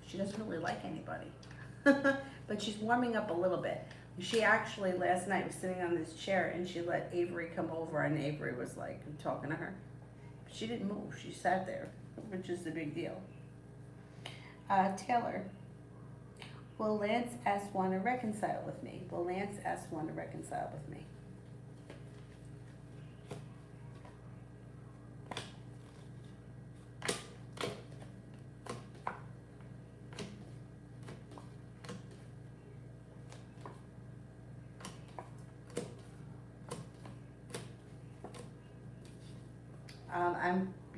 She doesn't really like anybody. But she's warming up a little bit. She actually last night was sitting on this chair and she let Avery come over, and Avery was like talking to her. She didn't move. She sat there, which is the big deal. Taylor, will Lance S. want to reconcile with me? Will Lance S. want to reconcile with me?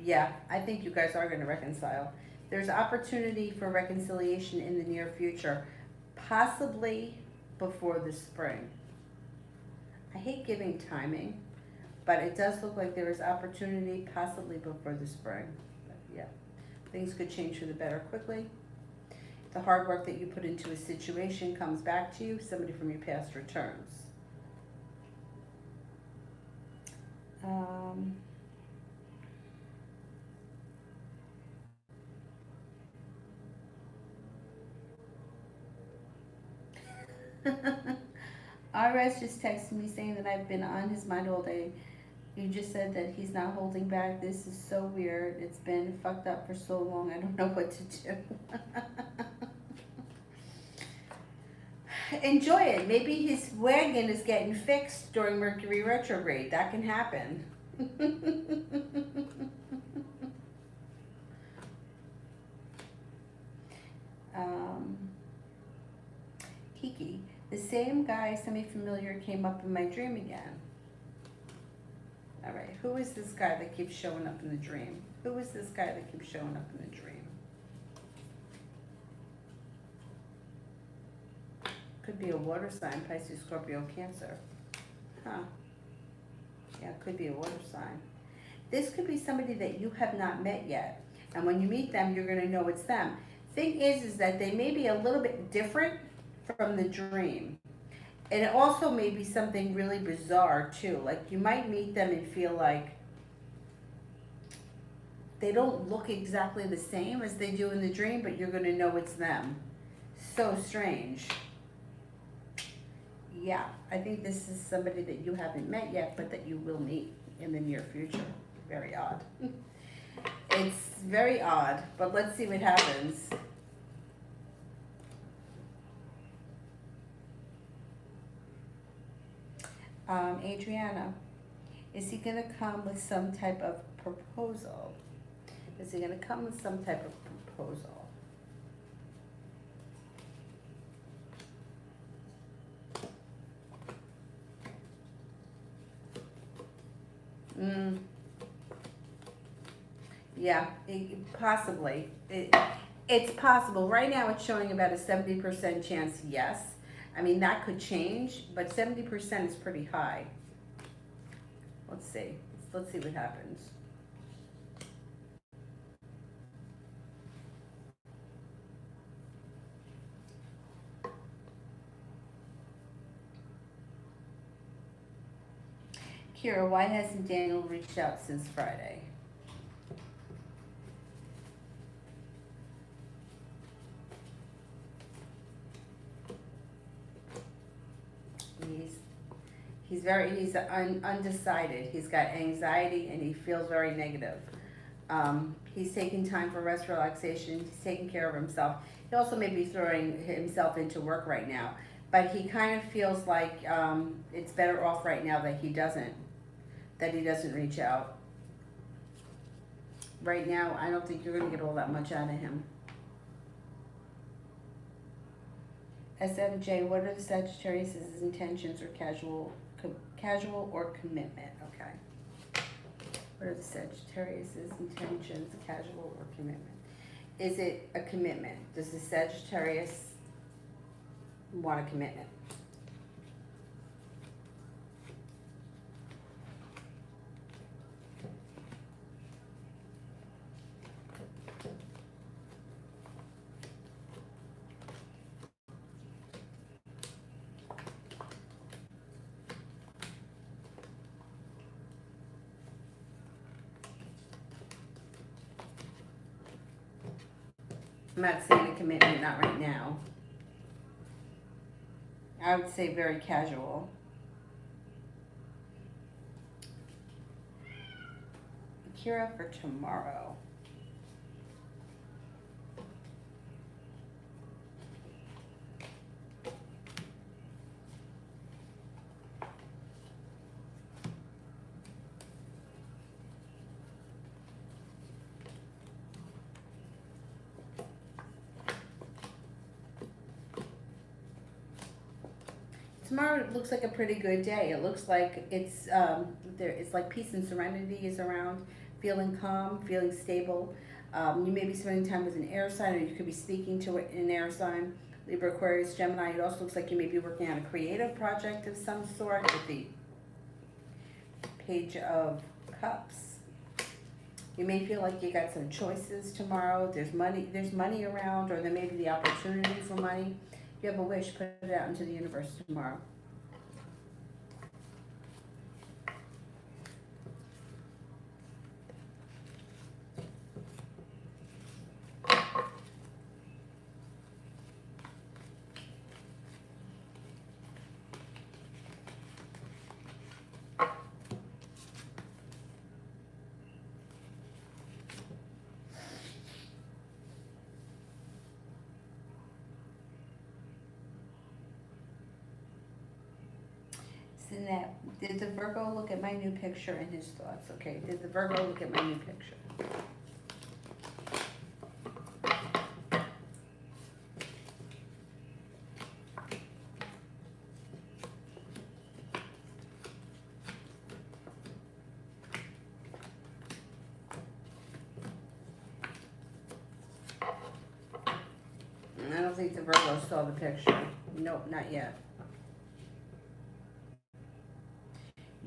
Yeah, I think you guys are going to reconcile. There's opportunity for reconciliation in the near future, possibly before the spring. I hate giving timing, but it does look like there is opportunity possibly before the spring. But yeah, things could change for the better quickly. The hard work that you put into a situation comes back to you. Somebody from your past returns. RS just texted me saying that I've been on his mind all day. You just said that he's not holding back. This is so weird. It's been fucked up for so long. I don't know what to do. Enjoy it. Maybe his wagon is getting fixed during Mercury retrograde. That can happen. Kiki, the same guy, semi-familiar, came up in my dream again. All right, who is this guy that keeps showing up in the dream? Who is this guy that keeps showing up in the dream? Could be a water sign, Pisces, Scorpio, Cancer. Huh. Yeah, it could be a water sign. This could be somebody that you have not met yet. And when you meet them, you're going to know it's them. Thing is that they may be a little bit different from the dream. And it also may be something really bizarre too. Like you might meet them and feel like they don't look exactly the same as they do in the dream, but you're going to know it's them. So strange. Yeah, I think this is somebody that you haven't met yet, but that you will meet in the near future. Very odd. It's very odd, but let's see what happens. Adriana, is he going to come with some type of proposal? Is he going to come with some type of proposal? Yeah, possibly. It's possible. Right now it's showing about a 70% chance yes. I mean, that could change, but 70% is pretty high. Let's see. Let's see what happens. Kira, why hasn't Daniel reached out since Friday? he's undecided. He's got anxiety and he feels very negative. He's taking time for rest, relaxation. He's taking care of himself. He also may be throwing himself into work right now, but he kind of feels like it's better off right now that he doesn't reach out. Right now, I don't think you're going to get all that much out of him. SMJ, what are the Sagittarius' intentions or casual or commitment? Okay. What are the Sagittarius' intentions, casual or commitment? Is it a commitment? Does the Sagittarius want a commitment? I'm not saying a commitment, not right now. I would say very casual. Kira for tomorrow. Tomorrow looks like a pretty good day. It looks like it's it's like peace and serenity is around, feeling calm, feeling stable. You may be spending time with an air sign, or you could be speaking to an air sign. Libra, Aquarius, Gemini. It also looks like you may be working on a creative project of some sort with the Page of Cups. You may feel like you got some choices tomorrow. There's money around, or there may be the opportunity for money. If you have a wish, put it out into the universe tomorrow. Did the Virgo look at my new picture and his thoughts? Okay, did the Virgo look at my new picture? I don't think the Virgo saw the picture. Nope, not yet.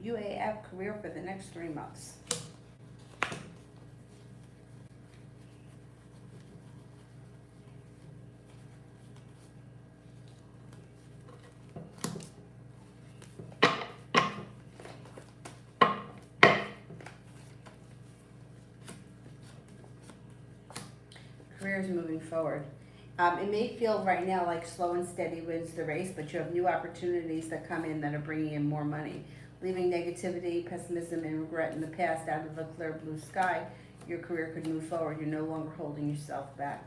UAF career for the next 3 months. Career is moving forward. It may feel right now like slow and steady wins the race, but you have new opportunities that come in that are bringing in more money. Leaving negativity, pessimism, and regret in the past out of the clear blue sky, your career could move forward. You're no longer holding yourself back.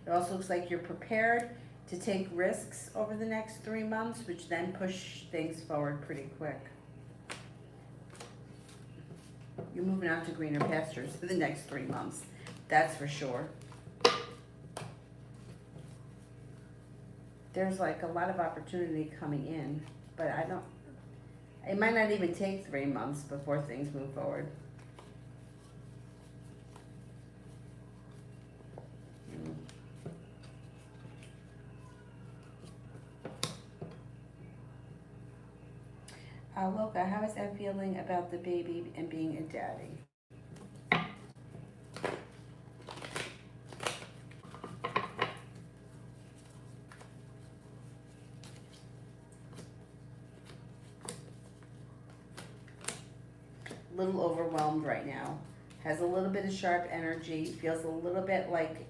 It also looks like you're prepared to take risks over the next 3 months, which then push things forward pretty quick. You're moving on to greener pastures for the next 3 months. That's for sure. There's like a lot of opportunity coming in, but it might not even take 3 months before things move forward. Loka, how is that feeling about the baby and being a daddy? Little overwhelmed right now, has a little bit of sharp energy, feels a little bit like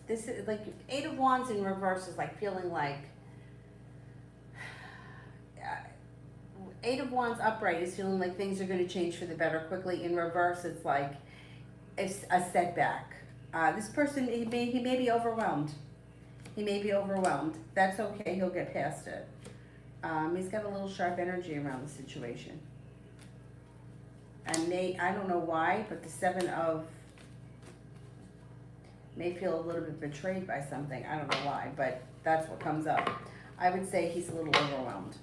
this is like 8 of Wands in reverse is like feeling like Eight of Wands upright is feeling like things are going to change for the better quickly. In reverse, it's like it's a setback. This person, he may be overwhelmed. He may be overwhelmed. That's okay. He'll get past it. He's got a little sharp energy around the situation. And I don't know why, but the Seven of may feel a little bit betrayed by something. I don't know why, but that's what comes up. I would say he's a little overwhelmed.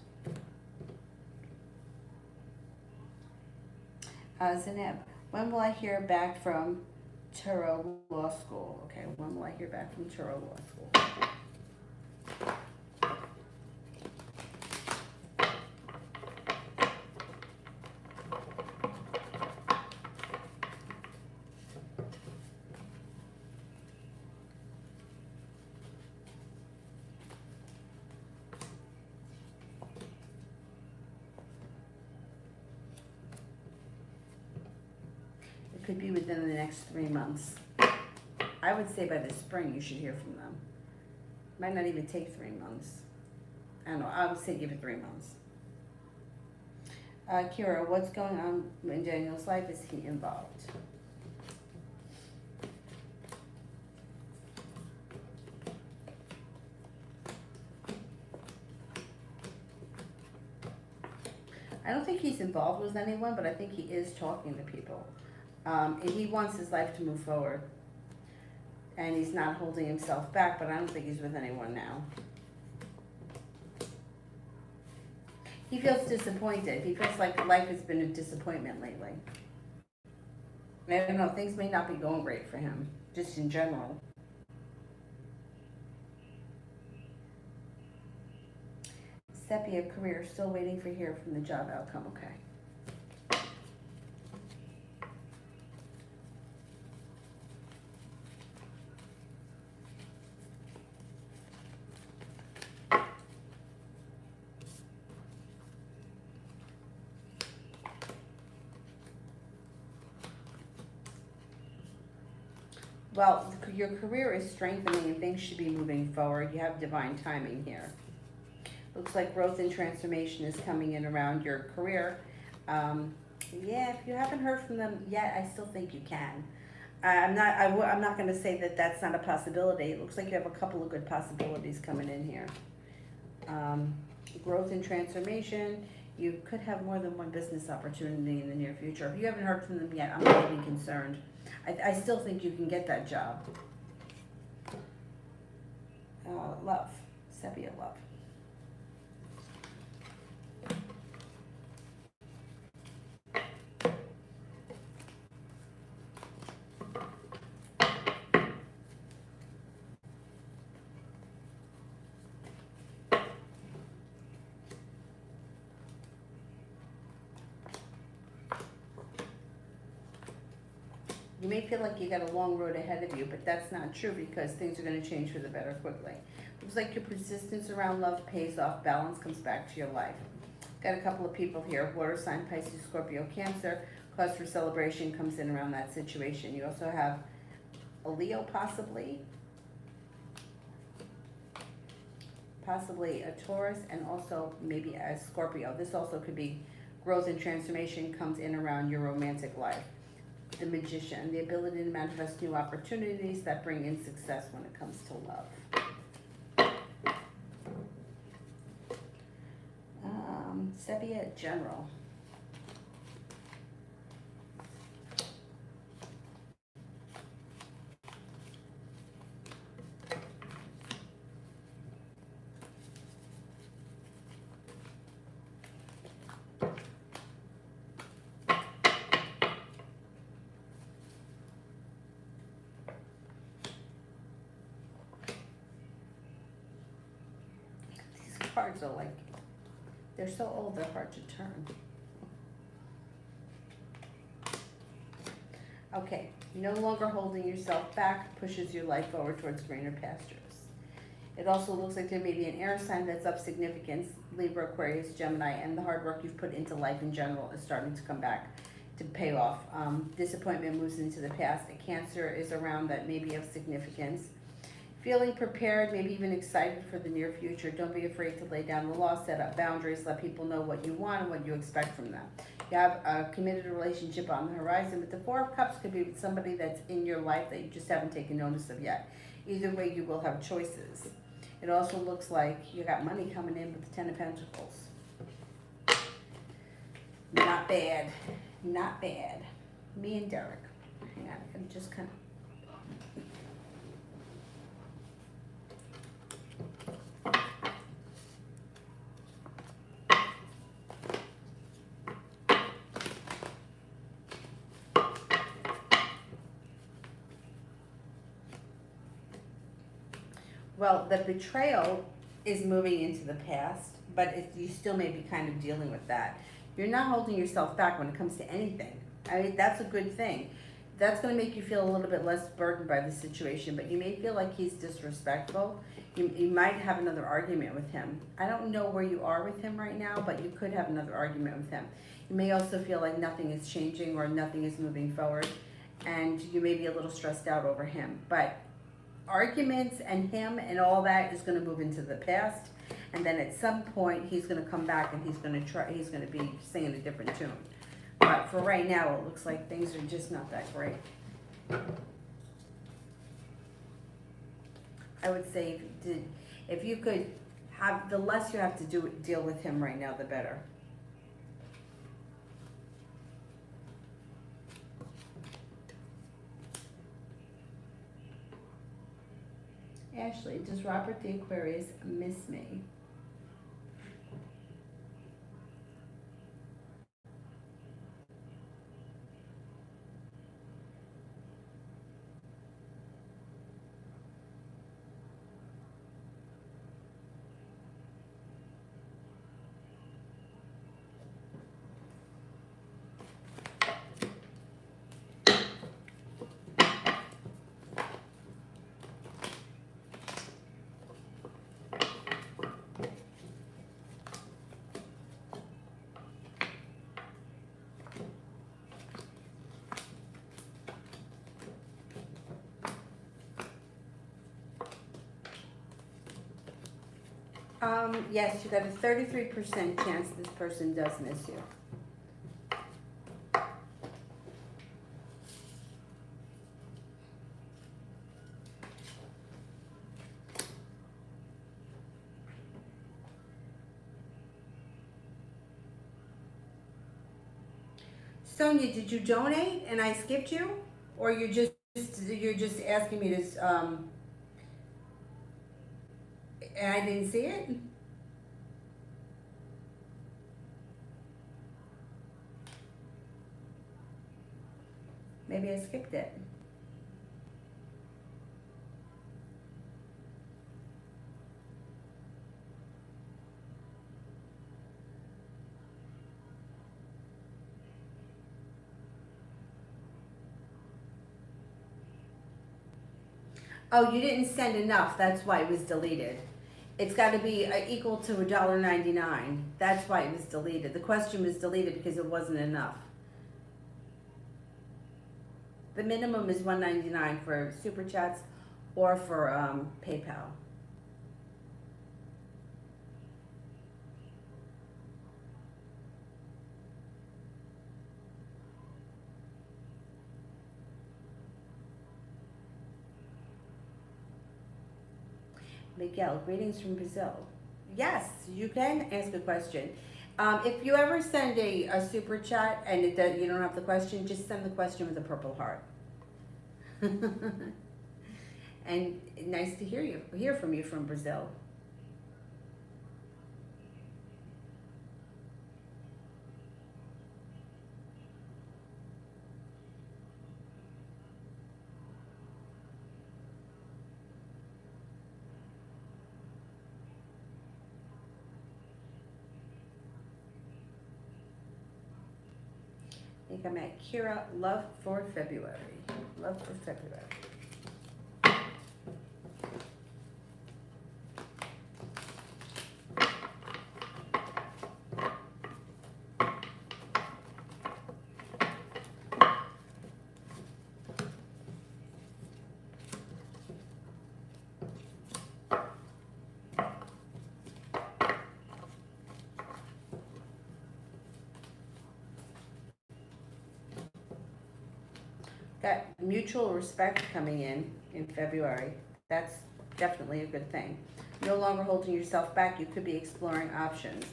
Zeneb, when will I hear back from Tarot Law School? Okay, when will I hear back from Tarot Law School? Could be within the next 3 months. I would say by the spring you should hear from them. Might not even take 3 months. I don't know, I would say give it 3 months. Kira, what's going on in Daniel's life? Is he involved? I don't think he's involved with anyone, but I think he is talking to people. He wants his life to move forward. And he's not holding himself back, but I don't think he's with anyone now. He feels disappointed. He feels like life has been a disappointment lately. I don't know, things may not be going great for him, just in general. Sepia, career, still waiting for hear from the job outcome, okay. Well, your career is strengthening and things should be moving forward. You have divine timing here. Looks like growth and transformation is coming in around your career. Yeah, if you haven't heard from them yet, I still think you can. I'm not going to say that that's not a possibility. It looks like you have a couple of good possibilities coming in here. Growth and transformation. You could have more than one business opportunity in the near future. If you haven't heard from them yet, I'm not even concerned. I still think you can get that job. Love. Sepia, love. You may feel like you got a long road ahead of you, but that's not true because things are going to change for the better quickly. Looks like your persistence around love pays off. Balance comes back to your life. Got a couple of people here. Water sign, Pisces, Scorpio, Cancer. Cause for celebration comes in around that situation. You also have a Leo possibly a Taurus, and also maybe a Scorpio. This also could be growth and transformation comes in around your romantic life. The Magician, the ability to manifest new opportunities that bring in success when it comes to love. Sepia, General. Cards are like, they're so old they're hard to turn. Okay, no longer holding yourself back pushes your life forward towards greener pastures. It also looks like there may be an air sign that's of significance, Libra, Aquarius, Gemini, and the hard work you've put into life in general is starting to come back to pay off. Disappointment moves into the past. A Cancer is around that may be of significance. Feeling prepared, maybe even excited for the near future. Don't be afraid to lay down the law, set up boundaries, let people know what you want and what you expect from them. You have a committed relationship on the horizon, but the Four of Cups could be with somebody that's in your life that you just haven't taken notice of yet. Either way, you will have choices. It also looks like you got money coming in with the Ten of Pentacles. Not bad. Not bad. Me and Derek. Hang on, I'm just kind of... Well, the betrayal is moving into the past, but you still may be kind of dealing with that. You're not holding yourself back when it comes to anything. I mean, that's a good thing. That's going to make you feel a little bit less burdened by the situation, but you may feel like he's disrespectful. You might have another argument with him. I don't know where you are with him right now, but you could have another argument with him. You may also feel like nothing is changing or nothing is moving forward, and you may be a little stressed out over him. But arguments and him and all that is going to move into the past, and then at some point he's going to come back and he's going to be singing a different tune. But for right now, it looks like things are just not that great. I would say if you could have, the less you have to deal with him right now, the better. Ashley, does Robert the Aquarius miss me? Yes, you got a 33% chance this person does miss you. Sonia, did you donate and I skipped you? Or you're just asking me to, and I didn't see it? Maybe I skipped it. Oh, you didn't send enough. That's why it was deleted. It's got to be equal to $1.99. That's why it was deleted. The question was deleted because it wasn't enough. The minimum is $1.99 for Super Chats or for PayPal. Miguel, greetings from Brazil. Yes, you can ask a question. If you ever send a super chat and you don't have the question, just send the question with a purple heart. And nice to hear from you from Brazil. I think I'm at Kira, love for February. Love for February. Got mutual respect coming in February. That's definitely a good thing. No longer holding yourself back, you could be exploring options.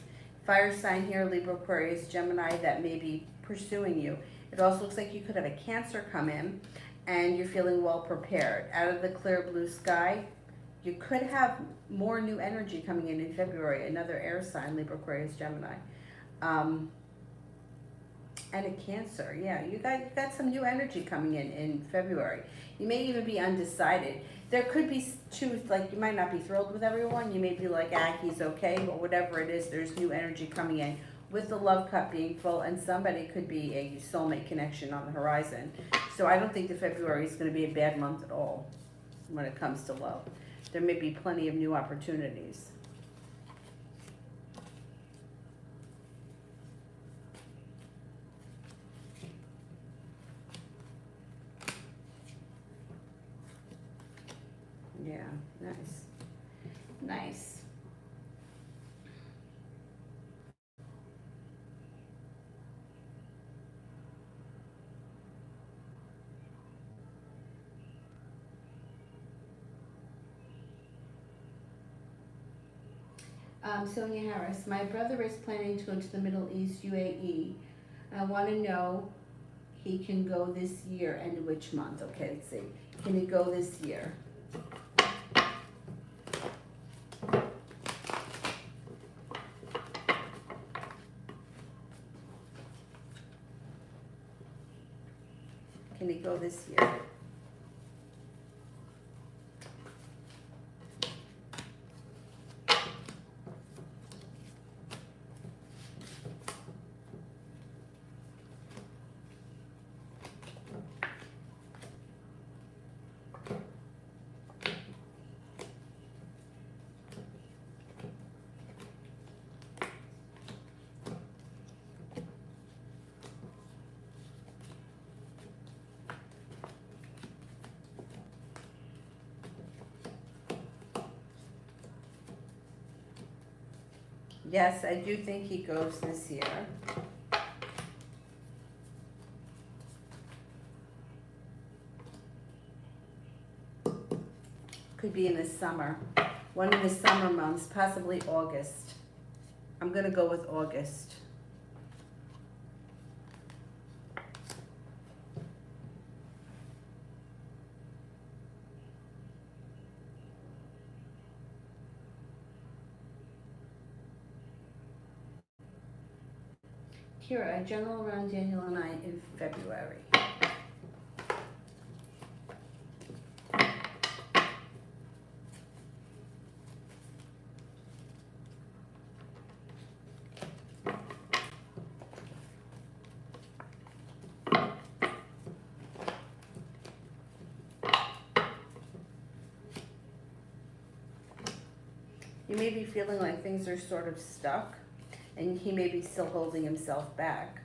Fire sign here, Libra, Aquarius, Gemini, that may be pursuing you. It also looks like you could have a Cancer come in and you're feeling well prepared. Out of the clear blue sky, you could have more new energy coming in February. Another air sign, Libra, Aquarius, Gemini. And a Cancer, yeah, you got some new energy coming in February. You may even be undecided. There could be two, like you might not be thrilled with everyone. You may be like, he's okay, or whatever it is. There's new energy coming in with the love cup being full, and somebody could be a soulmate connection on the horizon. So I don't think that February is going to be a bad month at all when it comes to love. There may be plenty of new opportunities. Yeah, nice. Nice. Sonia Harris, my brother is planning to go to the Middle East, UAE. I want to know he can go this year and which month. Okay, let's see. Can he go this year? Can he go this year? Yes, I do think he goes this year. Could be in the summer. One of the summer months, possibly August. I'm going to go with August. Kira, a general around Daniel and I in February. You may be feeling like things are sort of stuck, and he may be still holding himself back.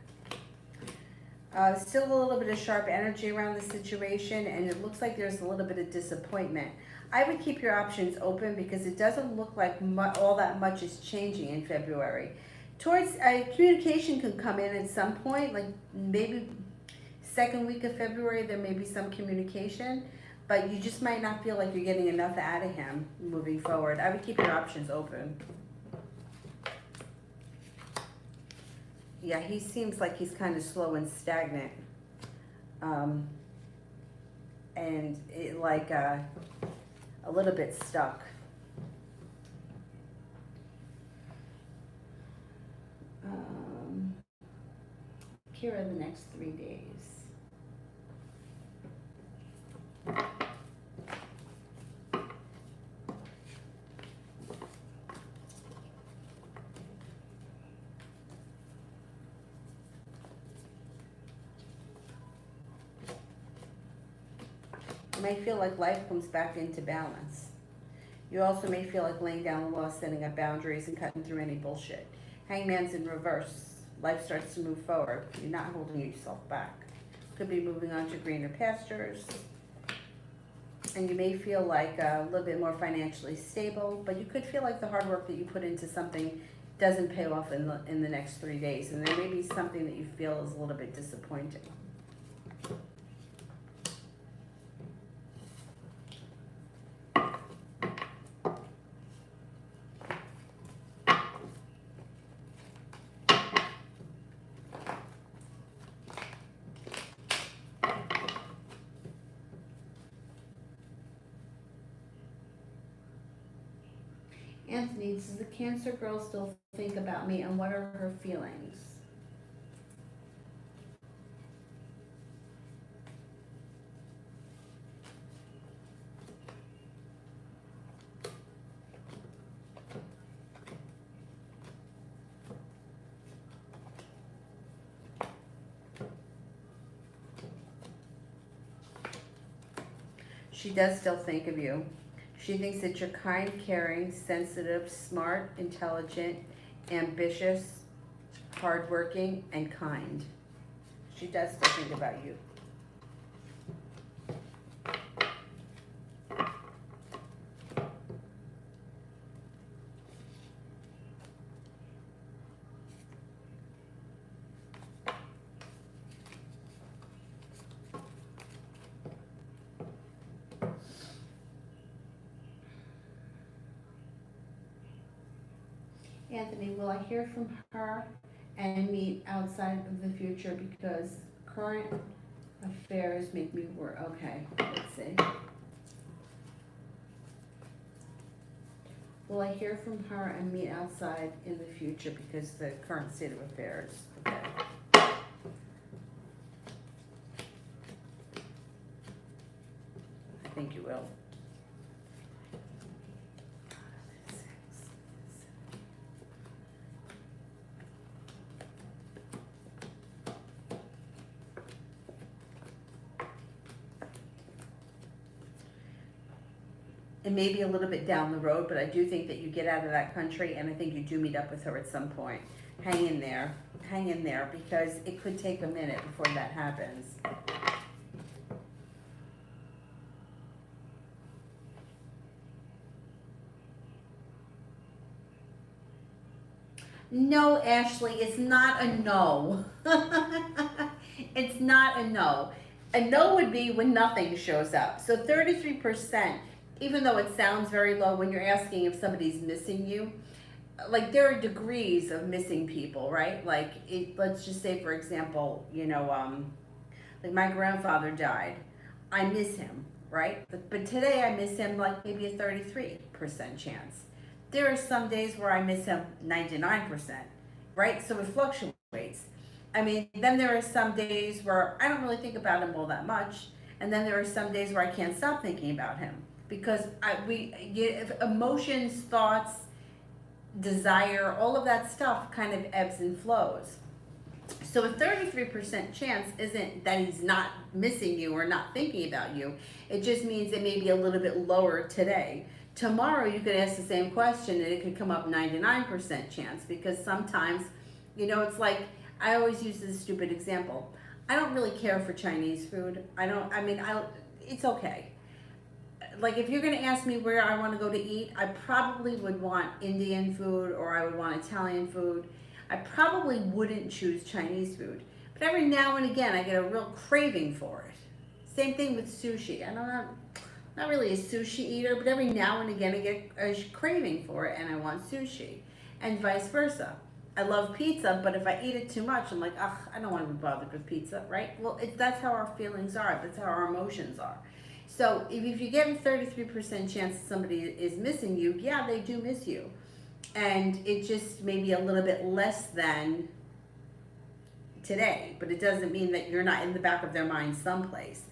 Still a little bit of sharp energy around the situation, and it looks like there's a little bit of disappointment. I would keep your options open because it doesn't look like all that much is changing in February. Towards communication can come in at some point, like maybe second week of February, there may be some communication, but you just might not feel like you're getting enough out of him moving forward. I would keep your options open. Yeah, he seems like he's kind of slow and stagnant. And a little bit stuck. Kira, the next 3 days. You may feel like life comes back into balance. You also may feel like laying down the law, setting up boundaries, and cutting through any bullshit. Hangman's in reverse. Life starts to move forward. You're not holding yourself back. Could be moving on to greener pastures. And you may feel like a little bit more financially stable, but you could feel like the hard work that you put into something doesn't pay off in the next 3 days. And there may be something that you feel is a little bit disappointing. Anthony, does the Cancer girl still think about me, and what are her feelings? She does still think of you. She thinks that you're kind, caring, sensitive, smart, intelligent, ambitious, hardworking, and kind. She does still think about you. Anthony, will I hear from her and meet outside of the future, because current affairs make me worry. Okay, let's see. Will I hear from her and meet outside in the future because the current state of affairs? Okay. I think you will. It may be a little bit down the road, but I do think that you get out of that country, and I think you do meet up with her at some point. Hang in there, because it could take a minute before that happens. No, Ashley, it's not a no. It's not a no. A no would be when nothing shows up. So 33%, even though it sounds very low when you're asking if somebody's missing you, like there are degrees of missing people, right? Like let's just say, for example, like my grandfather died. I miss him, right? But today I miss him like maybe a 33% chance. There are some days where I miss him 99%, right? So it fluctuates. I mean, then there are some days where I don't really think about him all that much. And then there are some days where I can't stop thinking about him, because emotions, thoughts, desire, all of that stuff kind of ebbs and flows. So a 33% chance isn't that he's not missing you or not thinking about you. It just means it may be a little bit lower today. Tomorrow you could ask the same question and it could come up 99% chance, because sometimes, it's like, I always use this stupid example. I don't really care for Chinese food. It's okay. Like if you're gonna ask me where I wanna go to eat, I probably would want Indian food, or I would want Italian food. I probably wouldn't choose Chinese food. But every now and again, I get a real craving for it. Same thing with sushi. I'm not really a sushi eater, but every now and again I get a craving for it and I want sushi. And vice versa. I love pizza, but if I eat it too much, I'm like, ugh, I don't want to be bothered with pizza, right? Well, that's how our feelings are. That's how our emotions are. So if you get a 33% chance somebody is missing you, yeah, they do miss you. And it just may be a little bit less than today, but it doesn't mean that you're not in the back of their mind someplace.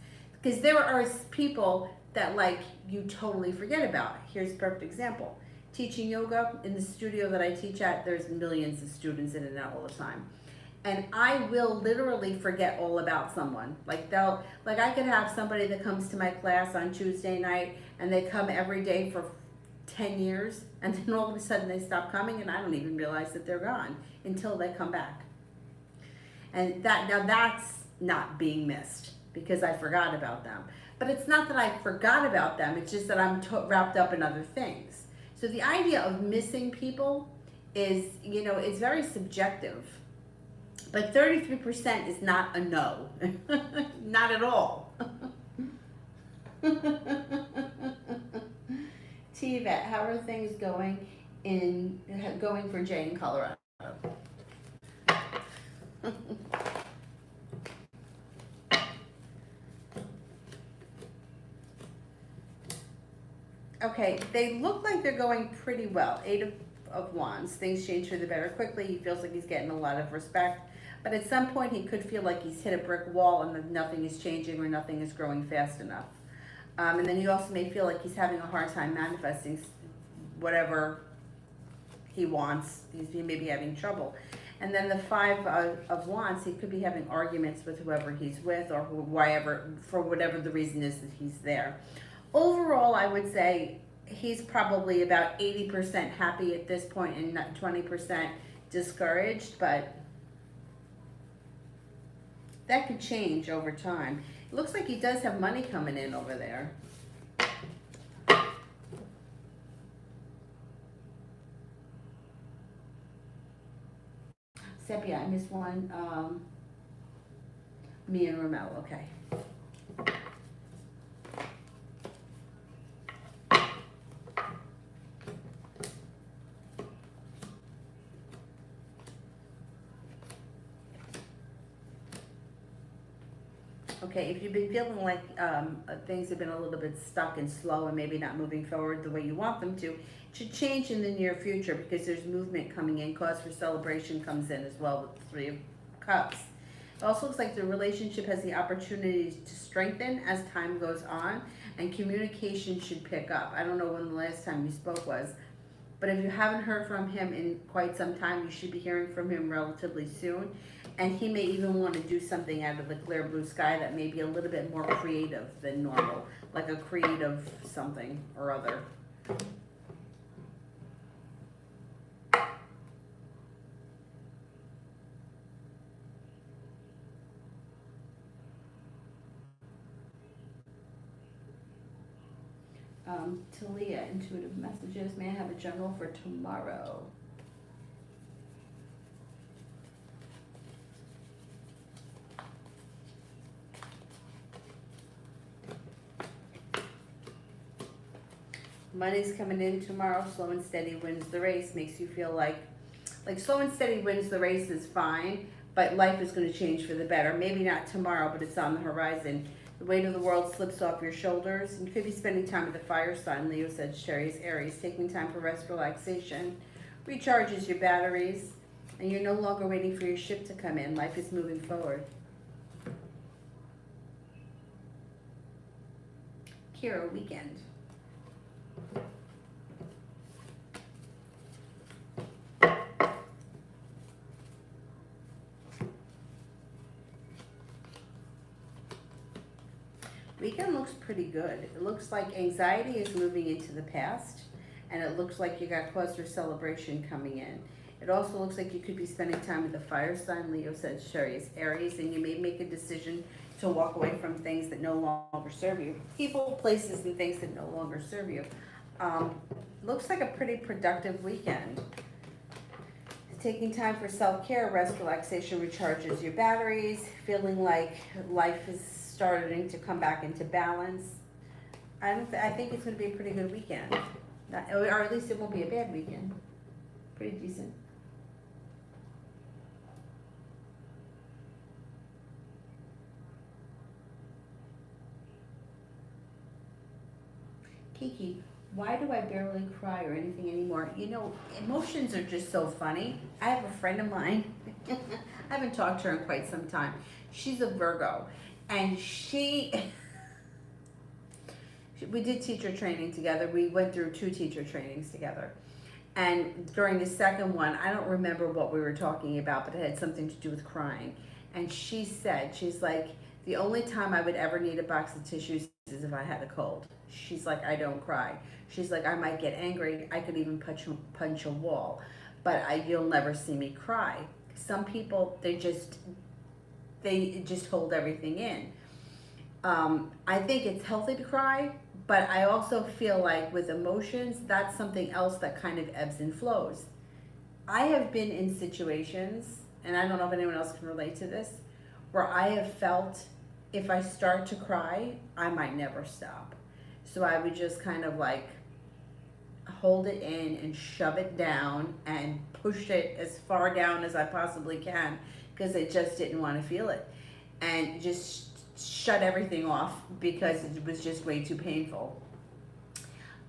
Because there are people that like you totally forget about. Here's a perfect example. Teaching yoga in the studio that I teach at, there's millions of students in and out all the time. And I will literally forget all about someone. I could have somebody that comes to my class on Tuesday night and they come every day for 10 years, and then all of a sudden they stop coming and I don't even realize that they're gone until they come back. And that's not being missed, because I forgot about them. But it's not that I forgot about them, it's just that I'm wrapped up in other things. So the idea of missing people is, it's very subjective. But 33% is not a no. Not at all. T-Vet, how are things going for Jay in Colorado? Okay, they look like they're going pretty well. Eight of Wands. Things change for the better quickly. He feels like he's getting a lot of respect. But at some point, he could feel like he's hit a brick wall and that nothing is changing or nothing is growing fast enough. And then he also may feel like he's having a hard time manifesting whatever he wants. He may be having trouble. And then the Five of Wands, he could be having arguments with whoever he's with or whoever, for whatever the reason is that he's there. Overall, I would say he's probably about 80% happy at this point and not 20% discouraged, but that could change over time. It looks like he does have money coming in over there. Sepia, I missed one. Me and Ramel, okay. Okay, if you've been feeling like things have been a little bit stuck and slow and maybe not moving forward the way you want them to, it should change in the near future because there's movement coming in. Cause for celebration comes in as well with the Three of Cups. It also looks like the relationship has the opportunity to strengthen as time goes on, and communication should pick up. I don't know when the last time you spoke was, but if you haven't heard from him in quite some time, you should be hearing from him relatively soon. And he may even want to do something out of the clear blue sky that may be a little bit more creative than normal, like a creative something or other. Talia, intuitive messages. May I have a general for tomorrow? Money's coming in tomorrow. Slow and steady wins the race. Makes you feel like slow and steady wins the race is fine, but life is going to change for the better. Maybe not tomorrow, but it's on the horizon. The weight of the world slips off your shoulders. And you could be spending time with the fire sign, Leo, Sagittarius, Aries, taking time for rest, relaxation, recharges your batteries, and you're no longer waiting for your ship to come in. Life is moving forward. Kira, weekend. Weekend looks pretty good. It looks like anxiety is moving into the past, and it looks like you got cause for celebration coming in. It also looks like you could be spending time with the fire sign, Leo, Sagittarius, Aries, and you may make a decision to walk away from things that no longer serve you. People, places, and things that no longer serve you. Looks like a pretty productive weekend. Taking time for self-care, rest, relaxation recharges your batteries, feeling like life is starting to come back into balance. I think it's going to be a pretty good weekend. Or at least it won't be a bad weekend. Pretty decent. Kiki, why do I barely cry or anything anymore? You know, emotions are just so funny. I have a friend of mine. I haven't talked to her in quite some time. She's a Virgo. And we did teacher training together. We went through 2 teacher trainings together. And during the second one, I don't remember what we were talking about, but it had something to do with crying. And she said, she's like, the only time I would ever need a box of tissues is if I had a cold. She's like, I don't cry. She's like, I might get angry. I could even punch a wall, but you'll never see me cry. Some people, they just hold everything in. I think it's healthy to cry, but I also feel like with emotions, that's something else that kind of ebbs and flows. I have been in situations, and I don't know if anyone else can relate to this, where I have felt if I start to cry, I might never stop. So I would just kind of like hold it in and shove it down and push it as far down as I possibly can because I just didn't want to feel it. And just shut everything off because it was just way too painful.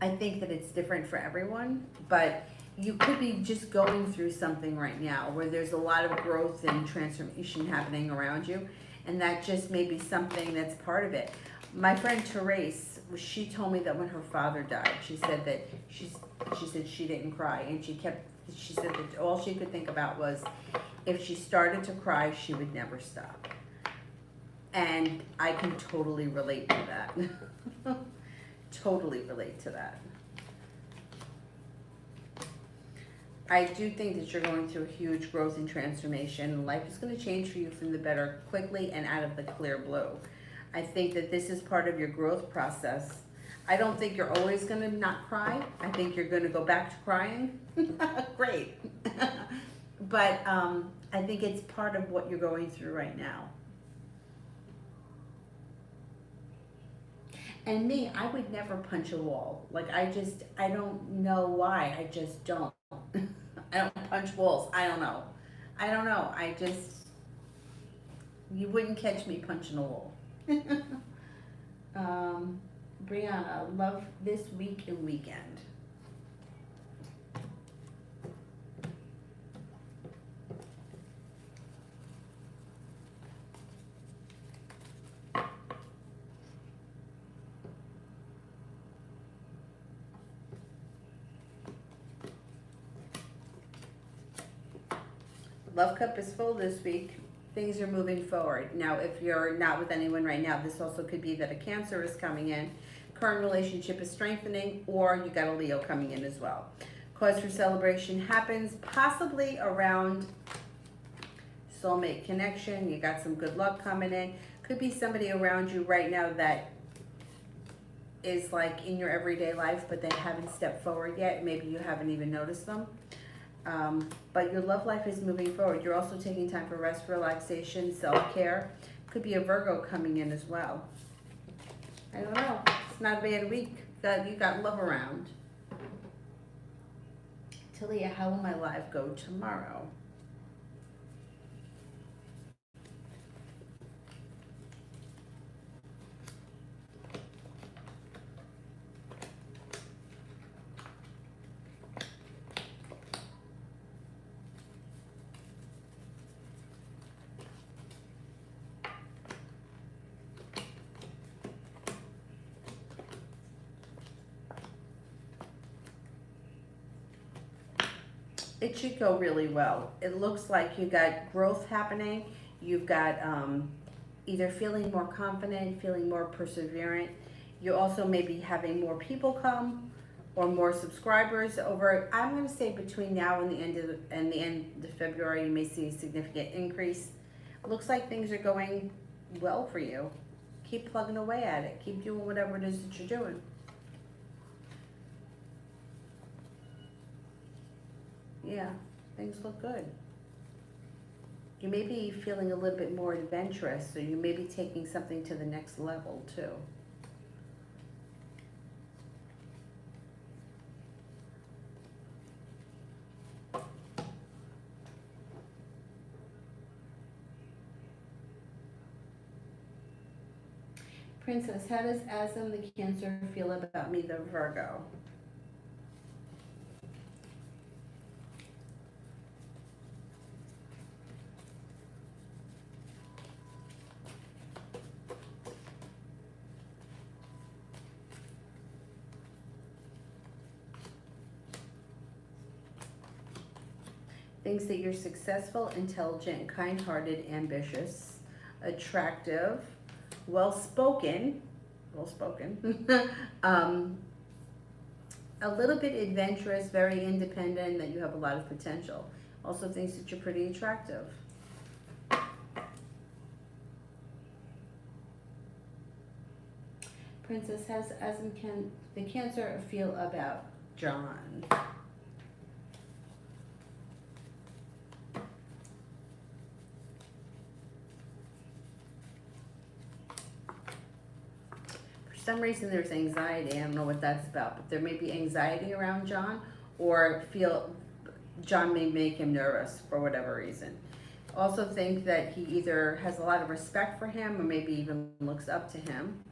I think that it's different for everyone, but you could be just going through something right now where there's a lot of growth and transformation happening around you, and that just may be something that's part of it. My friend Therese, she told me that when her father died, she said that she said she didn't cry, and she said that all she could think about was if she started to cry, she would never stop. And I can totally relate to that. Totally relate to that. I do think that you're going through a huge growth and transformation. Life is going to change for you from the better quickly and out of the clear blue. I think that this is part of your growth process. I don't think you're always going to not cry. I think you're going to go back to crying. Great. But I think it's part of what you're going through right now. And me, I would never punch a wall. Like, I don't know why. I just don't. I don't punch walls. I don't know. You wouldn't catch me punching a wall. Brianna, love this week and weekend. Love cup is full this week. Things are moving forward. Now, if you're not with anyone right now, this also could be that a Cancer is coming in, current relationship is strengthening, or you got a Leo coming in as well. Cause for celebration happens possibly around soulmate connection. You got some good luck coming in. Could be somebody around you right now that is like in your everyday life, but they haven't stepped forward yet. Maybe you haven't even noticed them. But your love life is moving forward. You're also taking time for rest, relaxation, self-care. Could be a Virgo coming in as well. I don't know. It's not a bad week. You got love around. Talia, how will my live go tomorrow? It should go really well. It looks like you got growth happening. You've got either feeling more confident, feeling more perseverant. You also may be having more people come or more subscribers over. I'm going to say between now and the end of February, you may see a significant increase. Looks like things are going well for you. Keep plugging away at it. Keep doing whatever it is that you're doing. Yeah, things look good. You may be feeling a little bit more adventurous, so you may be taking something to the next level too. Princess, how does Asm the Cancer feel about me, the Virgo? Thinks that you're successful, intelligent, kind-hearted, ambitious, attractive, well-spoken, a little bit adventurous, very independent, that you have a lot of potential. Also thinks that you're pretty attractive. Princess, how does the Cancer feel about John? For some reason there's anxiety. I don't know what that's about, but there may be anxiety around John, or John may make him nervous for whatever reason. Also think that he either has a lot of respect for him or maybe even looks up to him.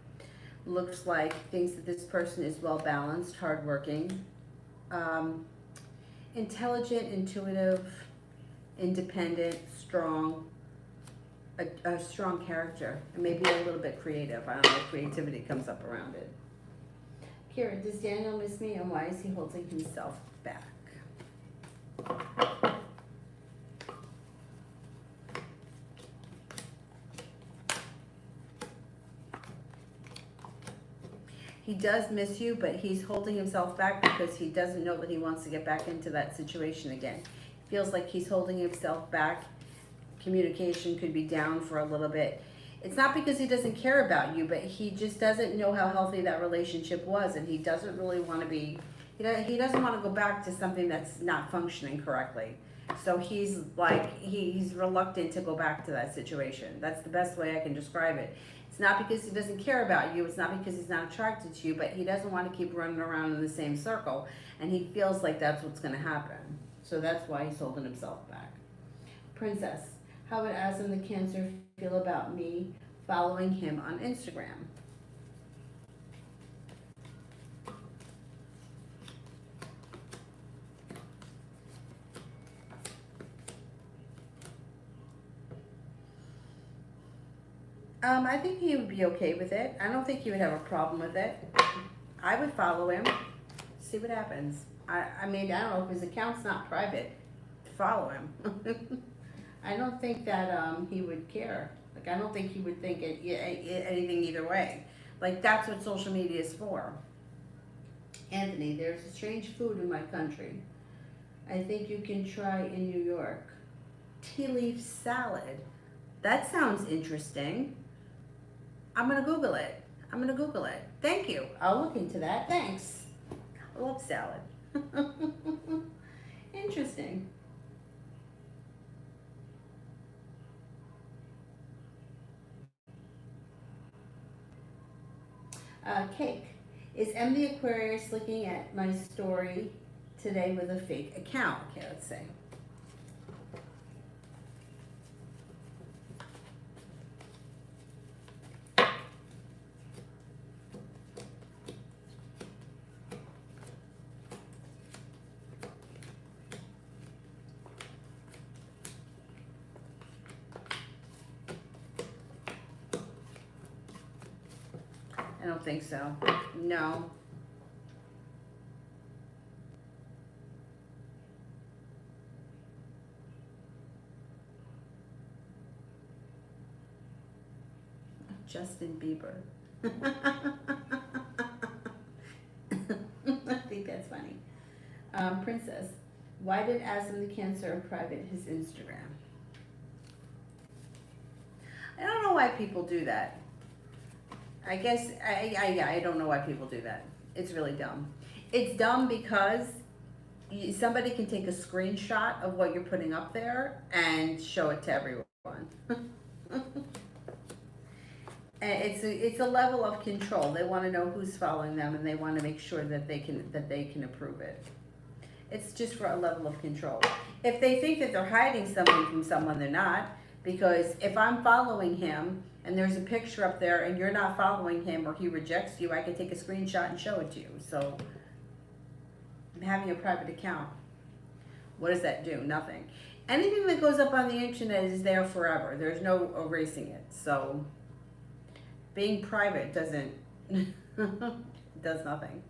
looks like thinks that this person is well balanced, hardworking, intelligent, intuitive, independent, strong, a strong character, and maybe a little bit creative. I don't know if creativity comes up around it. Kira, does Daniel miss me, and why is he holding himself back? He does miss you, but he's holding himself back because he doesn't know that he wants to get back into that situation again. Feels like he's holding himself back. Communication could be down for a little bit. It's not because he doesn't care about you, but he just doesn't know how healthy that relationship was, and he doesn't really want to be, he doesn't want to go back to something that's not functioning correctly. So he's like, he's reluctant to go back to that situation. That's the best way I can describe it. It's not because he doesn't care about you, it's not because he's not attracted to you, but he doesn't want to keep running around in the same circle, and he feels like that's what's going to happen. So that's why he's holding himself back. Princess, how would Asm the Cancer feel about me following him on Instagram? I think he would be okay with it. I don't think he would have a problem with it. I would follow him, see what happens. I mean, I don't know if his account's not private, follow him. I don't think that he would care. Like, I don't think he would think anything either way. Like, that's what social media is for. Anthony, there's a strange food in my country. I think you can try in New York. Tea leaf salad. That sounds interesting. I'm gonna Google it. Thank you. I'll look into that. Thanks. I love salad. Interesting. Cake. Is M the Aquarius looking at my story today with a fake account? Okay, let's see. I don't think so. No. Justin Bieber. I think that's funny. Princess, why did Asm the Cancer private his Instagram? I don't know why people do that. I guess, I don't know why people do that. It's really dumb. It's dumb because somebody can take a screenshot of what you're putting up there and show it to everyone. And it's a level of control. They want to know who's following them, and they want to make sure that they can approve it. It's just for a level of control. If they think that they're hiding something from someone, they're not. Because if I'm following him and there's a picture up there and you're not following him or he rejects you, I can take a screenshot and show it to you. So I'm having a private account. What does that do? Nothing. Anything that goes up on the internet is there forever. There's no erasing it. So being private doesn't does nothing.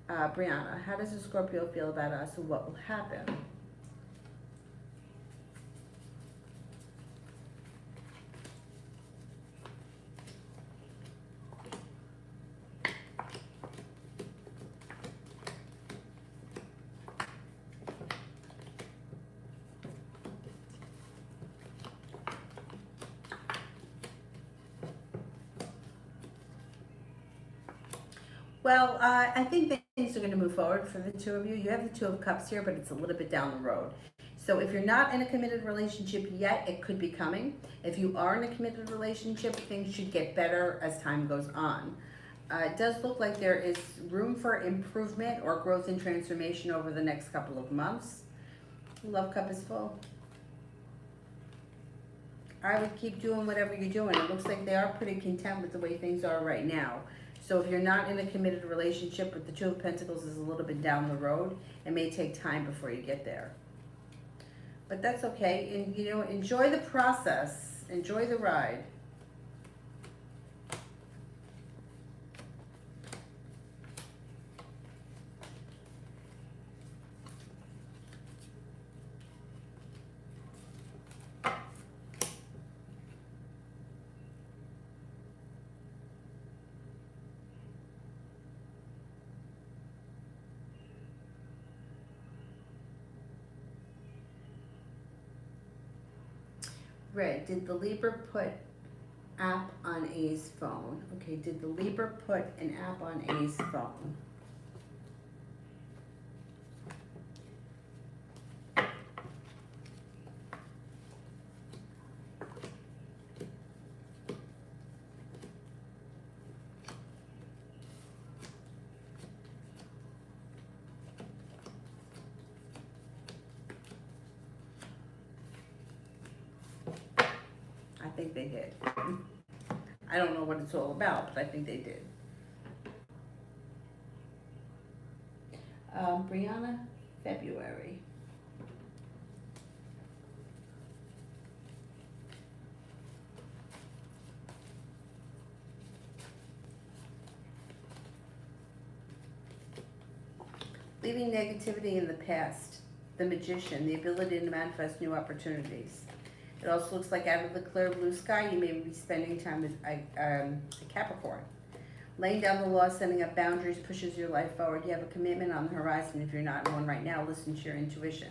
Brianna, how does a Scorpio feel about us and what will happen? Well, I think that things are going to move forward for the two of you. You have the Two of Cups here, but it's a little bit down the road. So if you're not in a committed relationship yet, it could be coming. If you are in a committed relationship, things should get better as time goes on. It does look like there is room for improvement or growth and transformation over the next couple of months. Love cup is full. I would keep doing whatever you're doing. It looks like they are pretty content with the way things are right now. So if you're not in a committed relationship, with the Two of Pentacles is a little bit down the road, it may take time before you get there. But that's okay, and you know, enjoy the process, enjoy the ride. Red, did the Libra put app on A's phone? Okay, did the Libra put an app on A's phone? I think they did. I don't know what it's all about, but I think they did. Brianna, February. Leaving negativity in the past. The Magician, the ability to manifest new opportunities. It also looks like out of the clear blue sky, you may be spending time with a Capricorn. Laying down the law, setting up boundaries, pushes your life forward. You have a commitment on the horizon. If you're not in one right now, listen to your intuition.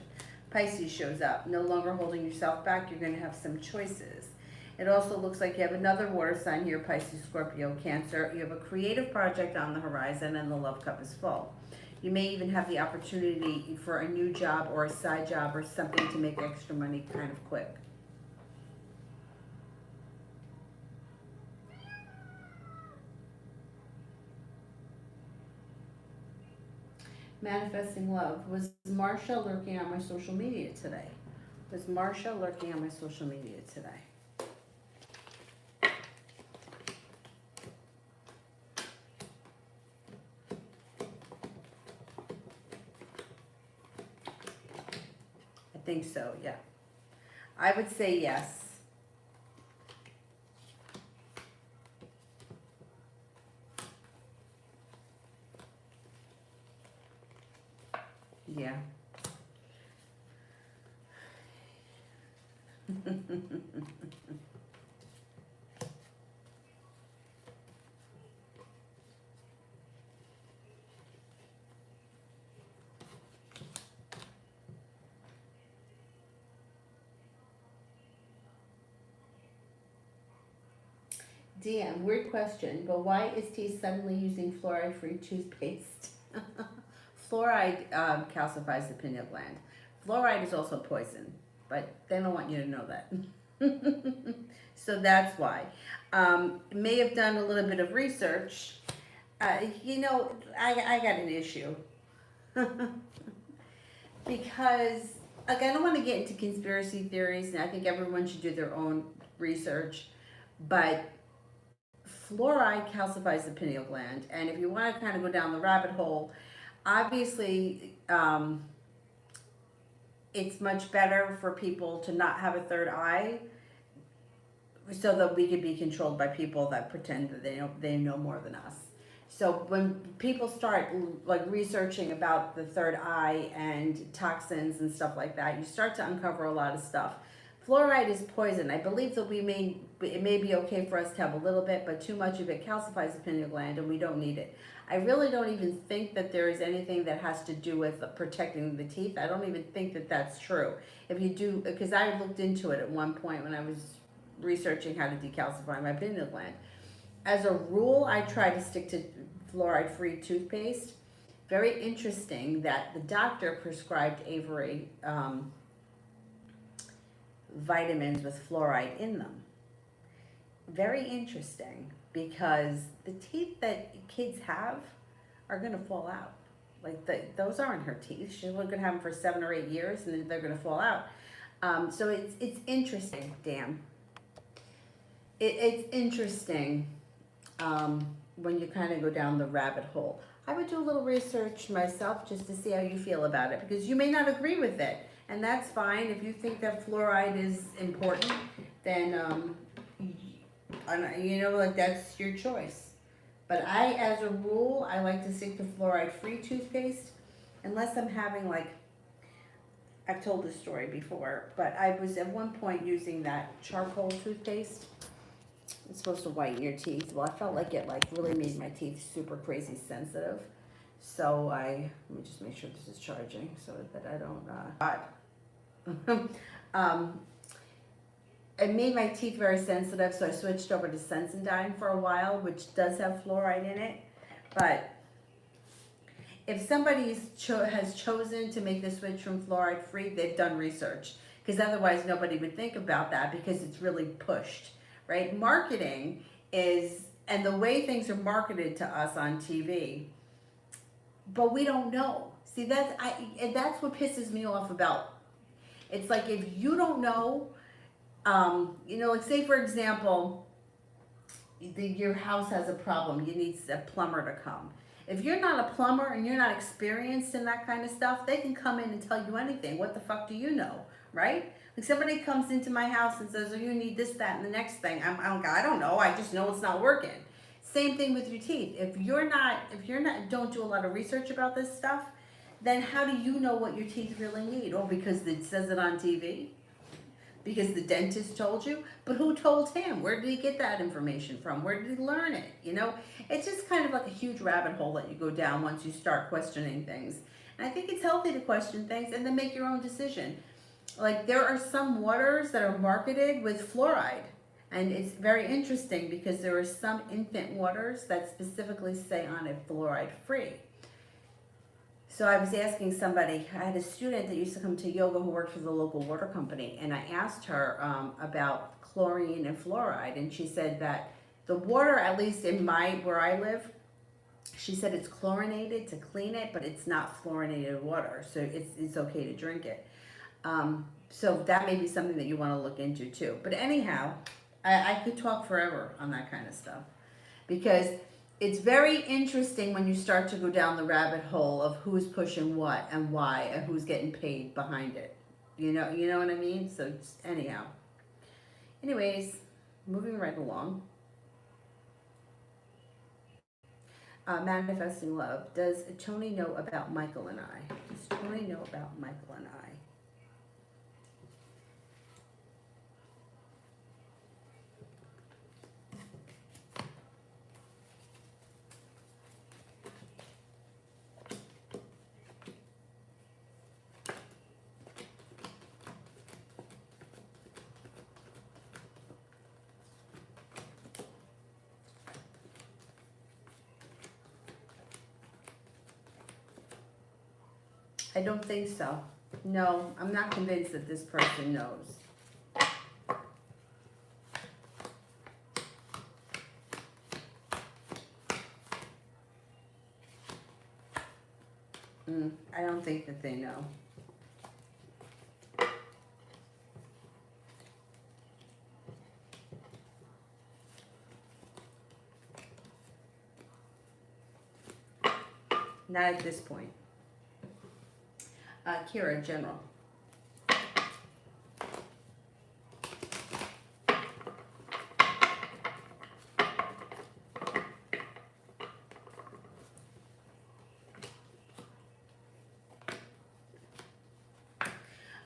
Pisces shows up. No longer holding yourself back. You're going to have some choices. It also looks like you have another water sign here, Pisces, Scorpio, Cancer. You have a creative project on the horizon, and the love cup is full. You may even have the opportunity for a new job or a side job or something to make extra money kind of quick. Manifesting love. Was Marsha lurking on my social media today? Was Marsha lurking on my social media today? I think so, yeah. I would say yes. Yeah. DM, weird question, but why is T suddenly using fluoride-free toothpaste? Fluoride calcifies the pineal gland. Fluoride is also poison, but they don't want you to know that. So that's why. May have done a little bit of research. You know, I got an issue. Because, again, I don't want to get into conspiracy theories, and I think everyone should do their own research, but fluoride calcifies the pineal gland, and if you want to kind of go down the rabbit hole, obviously it's much better for people to not have a third eye so that we can be controlled by people that pretend that they know more than us. So when people start like researching about the third eye and toxins and stuff like that, you start to uncover a lot of stuff. Fluoride is poison. I believe that it may be okay for us to have a little bit, but too much of it calcifies the pineal gland and we don't need it. I really don't even think that there is anything that has to do with protecting the teeth. I don't even think that that's true. If you do, because I looked into it at one point when I was researching how to decalcify my pineal gland. As a rule, I try to stick to fluoride-free toothpaste. Very interesting that the doctor prescribed Avery vitamins with fluoride in them. Very interesting, because the teeth that kids have are going to fall out. Like those aren't her teeth. She's going to have them for 7 or 8 years, and then they're going to fall out. So it's interesting. Damn. it's interesting when you kind of go down the rabbit hole. I would do a little research myself just to see how you feel about it, because you may not agree with it, and that's fine. If you think that fluoride is important, then like that's your choice. But as a rule, I like to stick to fluoride-free toothpaste, unless I'm having like, I've told this story before, but I was at one point using that charcoal toothpaste. It's supposed to whiten your teeth. Well, I felt like it like really made my teeth super crazy sensitive. So let me just make sure this is charging so that I don't, it made my teeth very sensitive, so I switched over to Sensodyne for a while, which does have fluoride in it. But if somebody has chosen to make the switch from fluoride free, they've done research, because otherwise nobody would think about that, because it's really pushed, right? Marketing is, and the way things are marketed to us on TV, but we don't know. See, that's what pisses me off about. It's like, if you don't know, like say for example, your house has a problem, you need a plumber to come. If you're not a plumber and you're not experienced in that kind of stuff, they can come in and tell you anything. What the fuck do you know, right? Like somebody comes into my house and says, oh, you need this, that, and the next thing. I don't know, I just know it's not working. Same thing with your teeth. If you're not, don't do a lot of research about this stuff, then how do you know what your teeth really need? Or because it says it on TV? Because the dentist told you? But who told him? Where did he get that information from? Where did he learn it? It's just kind of like a huge rabbit hole that you go down once you start questioning things. And I think it's healthy to question things and then make your own decision. Like there are some waters that are marketed with fluoride. And it's very interesting because there are some infant waters that specifically say on it fluoride free. So I was asking somebody, I had a student that used to come to yoga who worked for the local water company, and I asked her about chlorine and fluoride, and she said that the water, at least in where I live, she said it's chlorinated to clean it, but it's not fluorinated water, so it's okay to drink it. So that may be something that you want to look into too. But anyhow, I could talk forever on that kind of stuff, because it's very interesting when you start to go down the rabbit hole of who's pushing what and why and who's getting paid behind it. You know what I mean? So just, anyways, moving right along. Manifesting love. Does Tony know about Michael and I? Does Tony know about Michael and I? I don't think so. No, I'm not convinced that this person knows. I don't think that they know. Not at this point. Kira, general.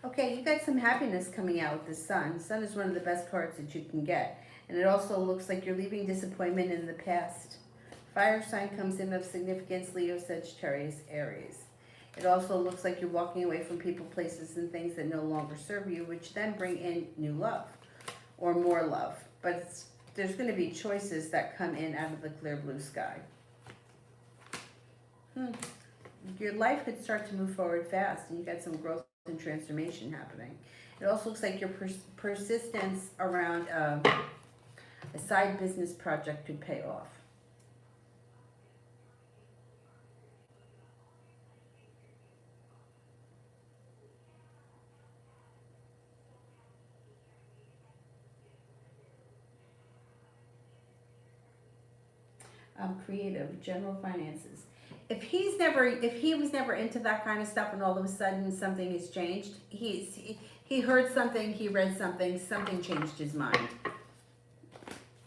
Okay, you got some happiness coming out with the sun. Sun is one of the best cards that you can get. And it also looks like you're leaving disappointment in the past. Fire sign comes in of significance, Leo, Sagittarius, Aries. It also looks like you're walking away from people, places, and things that no longer serve you, which then bring in new love or more love. But there's going to be choices that come in out of the clear blue sky. Your life could start to move forward fast, and you got some growth and transformation happening. It also looks like your persistence around a side business project could pay off. Creative, general finances. If he was never into that kind of stuff, and all of a sudden something has changed, he heard something, he read something, something changed his mind.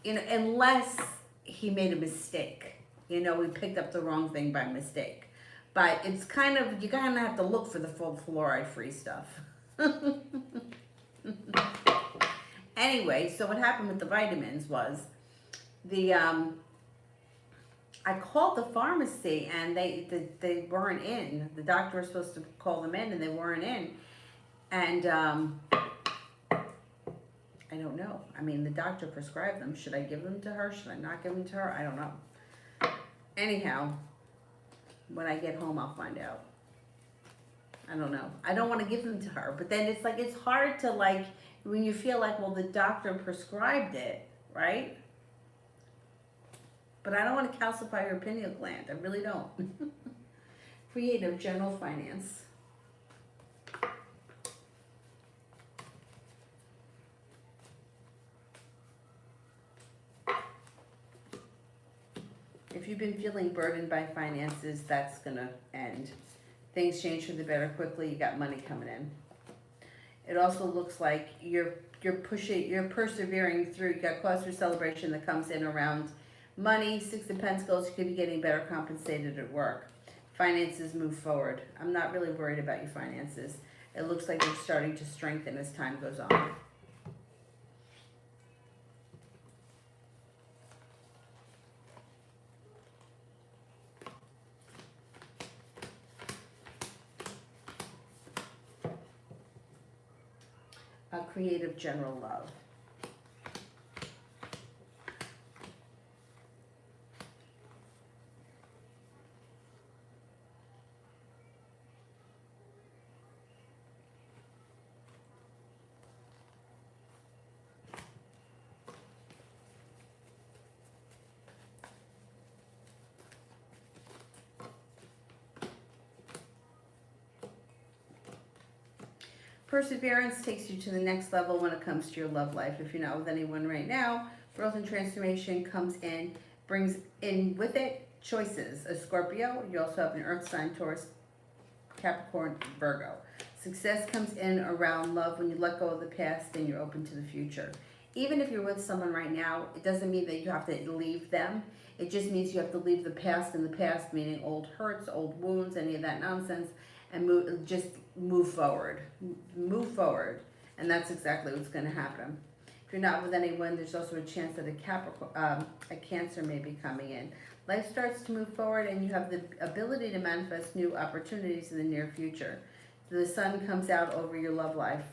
You know, unless he made a mistake. You know, we picked up the wrong thing by mistake. But it's kind of, you kind of have to look for the full fluoride-free stuff. Anyway, so what happened with the vitamins was I called the pharmacy and they weren't in. The doctor was supposed to call them in and they weren't in. And I don't know. I mean, the doctor prescribed them. Should I give them to her? Should I not give them to her? I don't know. Anyhow, when I get home, I'll find out. I don't know. I don't want to give them to her. But then it's like, it's hard to like, when you feel like, well, the doctor prescribed it, right? But I don't want to calcify your pineal gland. I really don't. Creative, general finance. If you've been feeling burdened by finances, that's going to end. Things change for the better quickly. You got money coming in. It also looks like you're persevering through. You got cause for celebration that comes in around money. 6 of Pentacles, you could be getting better compensated at work. Finances move forward. I'm not really worried about your finances. It looks like they're starting to strengthen as time goes on. Creative, general love. Perseverance takes you to the next level when it comes to your love life. If you're not with anyone right now, growth and transformation comes in, brings in with it choices. A Scorpio, you also have an Earth sign, Taurus, Capricorn, Virgo. Success comes in around love when you let go of the past and you're open to the future. Even if you're with someone right now, it doesn't mean that you have to leave them. It just means you have to leave the past in the past, meaning old hurts, old wounds, any of that nonsense, and move forward. Move forward. And that's exactly what's going to happen. If you're not with anyone, there's also a chance that a Cancer may be coming in. Life starts to move forward and you have the ability to manifest new opportunities in the near future. So the sun comes out over your love life.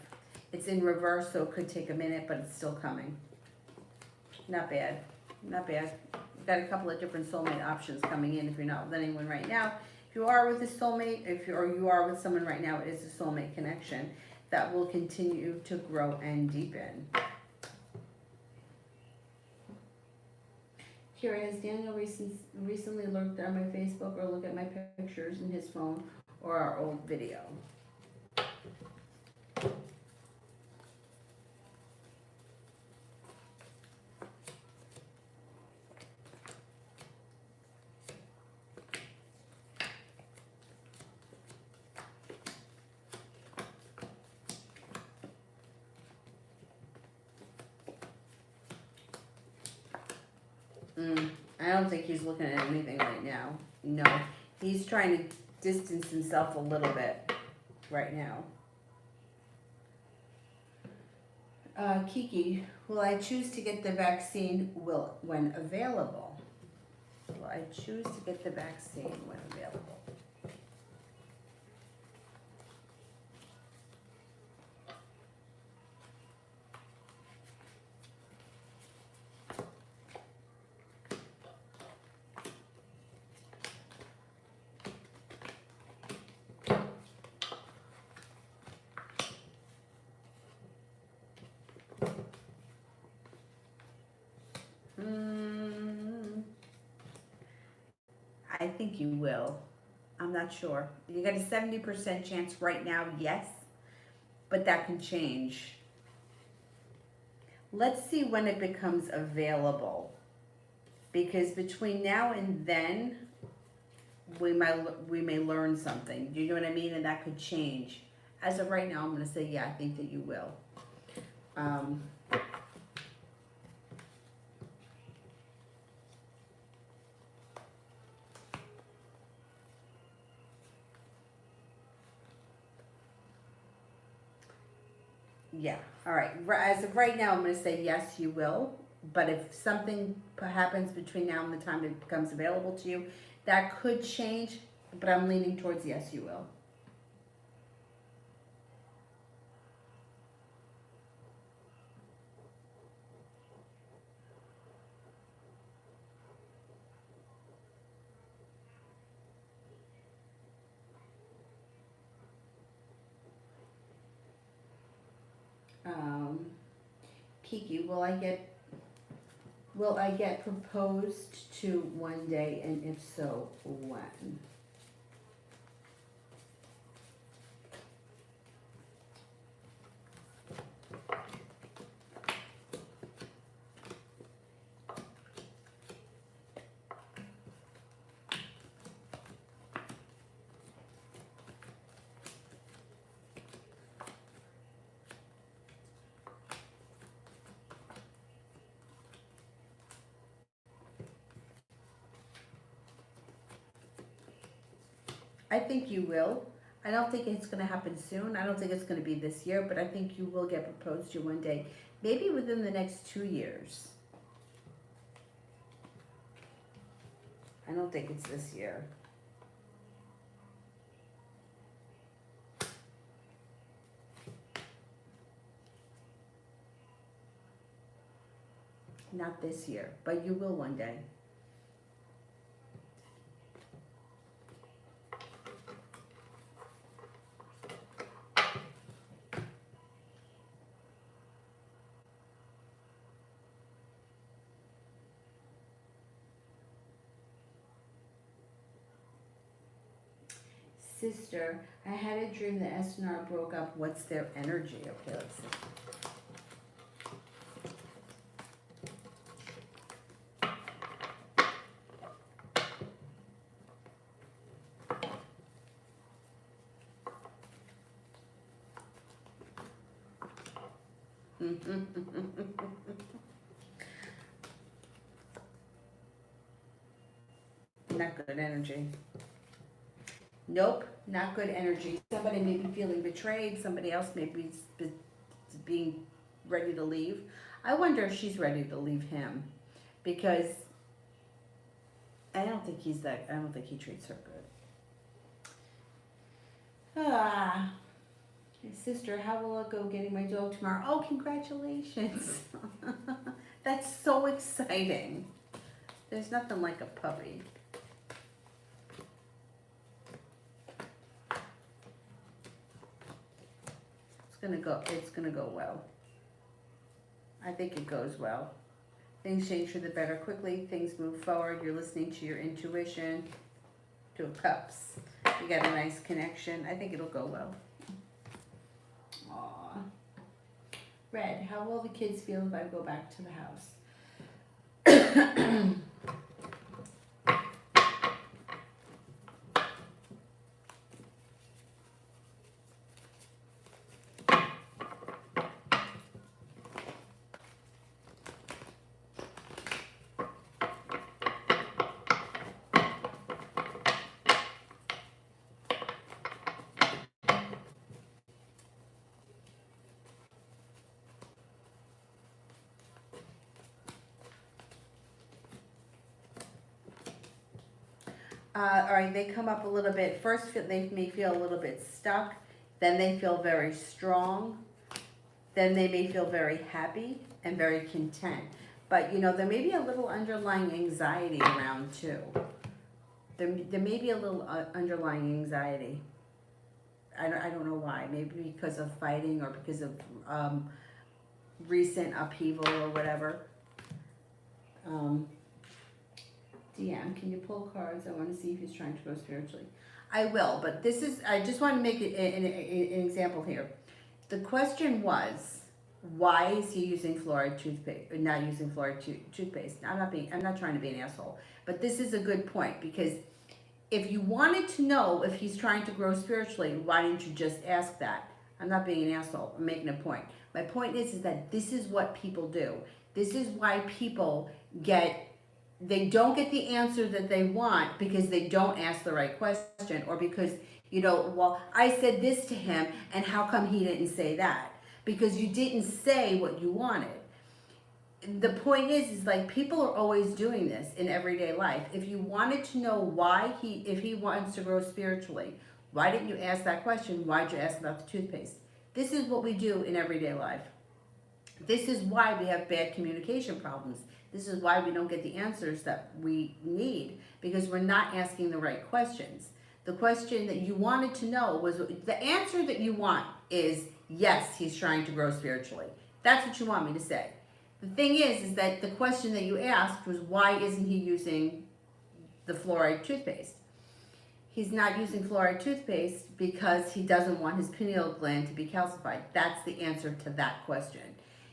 It's in reverse, so it could take a minute, but it's still coming. Not bad. Not bad. We've got a couple of different soulmate options coming in if you're not with anyone right now. If you are with a soulmate, or you are with someone right now, it is a soulmate connection that will continue to grow and deepen. Kira, has Daniel recently lurked on my Facebook or looked at my pictures in his phone or our old video? I don't think he's looking at anything right now. No, he's trying to distance himself a little bit right now. Kiki, will I choose to get the vaccine when available? Will I choose to get the vaccine when available? I think you will. I'm not sure. You got a 70% chance right now, yes, but that can change. Let's see when it becomes available, Because between now and then, we may learn something. Do you know what I mean? And that could change. As of right now, I'm going to say, yeah, I think that you will. Yeah. All right. As of right now, I'm going to say yes, you will. But if something happens between now and the time it becomes available to you, that could change. But I'm leaning towards yes, you will. Kiki, will I get proposed to one day, and if so, when? I think you will. I don't think it's going to happen soon. I don't think it's going to be this year, but I think you will get proposed to one day. Maybe within the next 2 years. I don't think it's this year. Not this year, but you will one day. Sister, I had a dream that SNR broke up. What's their energy? Okay, let's see. Not good energy. Nope, not good energy. Somebody may be feeling betrayed. Somebody else may be being ready to leave. I wonder if she's ready to leave him, because I don't think he treats her good. Ah, sister, how will it go getting my dog tomorrow? Oh, congratulations. That's so exciting. There's nothing like a puppy. It's gonna go well. I think it goes well. Things change for the better quickly. Things move forward. You're listening to your intuition. Two of Cups. You got a nice connection. I think it'll go well. Aww. Red, how will the kids feel if I go back to the house? All right, they come up a little bit. First, they may feel a little bit stuck. Then they feel very strong. Then they may feel very happy and very content. But, you know, there may be a little underlying anxiety around, too. There may be a little underlying anxiety. I don't know why. Maybe because of fighting or because of recent upheaval or whatever. DM, can you pull cards? I want to see if he's trying to grow spiritually. I will, but I just want to make an example here. The question was, why is he using fluoride toothpaste, or not using fluoride toothpaste? I'm not trying to be an asshole, but this is a good point, because if you wanted to know if he's trying to grow spiritually, why didn't you just ask that? I'm not being an asshole. I'm making a point. My point is that this is what people do. This is why people they don't get the answer that they want because they don't ask the right question, or because, well, I said this to him and how come he didn't say that? Because you didn't say what you wanted. The point is like, people are always doing this in everyday life. If you wanted to know if he wants to grow spiritually, why didn't you ask that question? Why'd you ask about the toothpaste? This is what we do in everyday life. This is why we have bad communication problems. This is why we don't get the answers that we need, because we're not asking the right questions. The question that you wanted to know was, the answer that you want is, yes, he's trying to grow spiritually. That's what you want me to say. The thing is that the question that you asked was, why isn't he using the fluoride toothpaste? He's not using fluoride toothpaste because he doesn't want his pineal gland to be calcified. That's the answer to that question.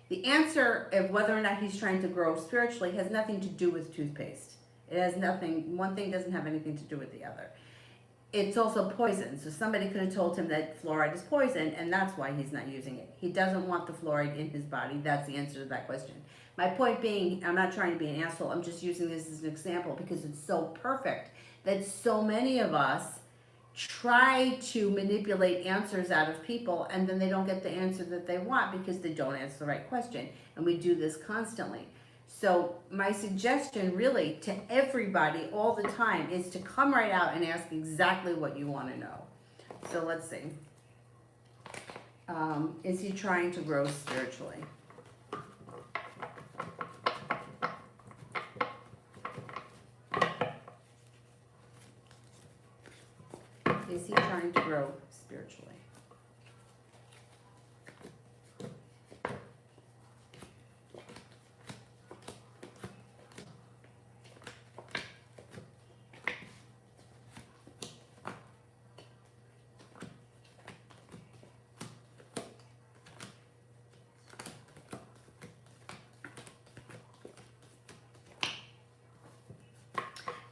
The answer of whether or not he's trying to grow spiritually has nothing to do with toothpaste. It has nothing, one thing doesn't have anything to do with the other. It's also poison, so somebody could have told him that fluoride is poison, and that's why he's not using it. He doesn't want the fluoride in his body. That's the answer to that question. My point being, I'm not trying to be an asshole, I'm just using this as an example because it's so perfect that so many of us try to manipulate answers out of people, and then they don't get the answer that they want because they don't answer the right question. And we do this constantly. So my suggestion really to everybody all the time is to come right out and ask exactly what you want to know. So let's see. Is he trying to grow spiritually? Is he trying to grow spiritually?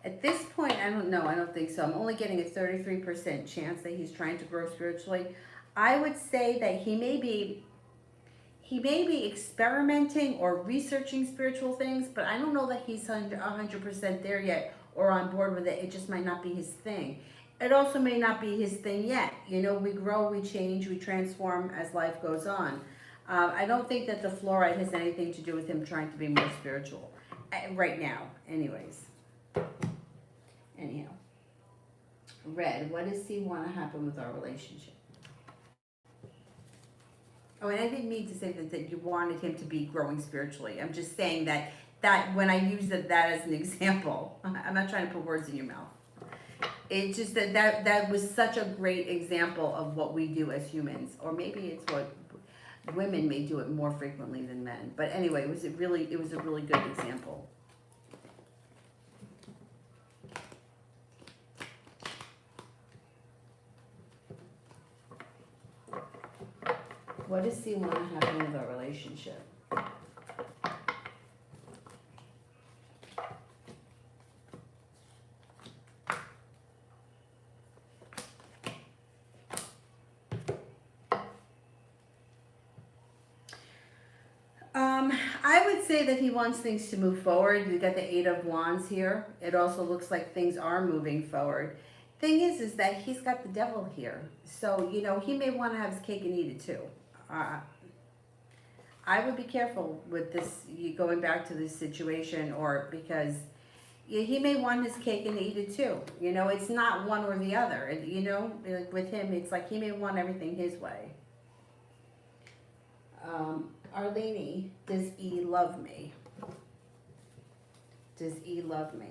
At this point, I don't know. I don't think so. I'm only getting a 33% chance that he's trying to grow spiritually. I would say that he may be experimenting or researching spiritual things, but I don't know that he's 100% there yet or on board with it. It just might not be his thing. It also may not be his thing yet. You know, we grow, we change, we transform as life goes on. I don't think that the fluoride has anything to do with him trying to be more spiritual right now, anyways. Anyhow, Red, what does he want to happen with our relationship? Oh, and I didn't mean to say that you wanted him to be growing spiritually. I'm just saying that when I use that as an example, I'm not trying to put words in your mouth. It's just that was such a great example of what we do as humans, or maybe it's what women may do it more frequently than men. But anyway, it was a really good example. What does he want to happen with our relationship? I would say that he wants things to move forward. We've got the Eight of Wands here. It also looks like things are moving forward. Thing is that he's got the devil here. So, you know, he may want to have his cake and eat it too. I would be careful with this, going back to this situation, or because he may want his cake and eat it too. You know, it's not one or the other. You know, with him, it's like he may want everything his way. Arlene, does E love me? Does E love me?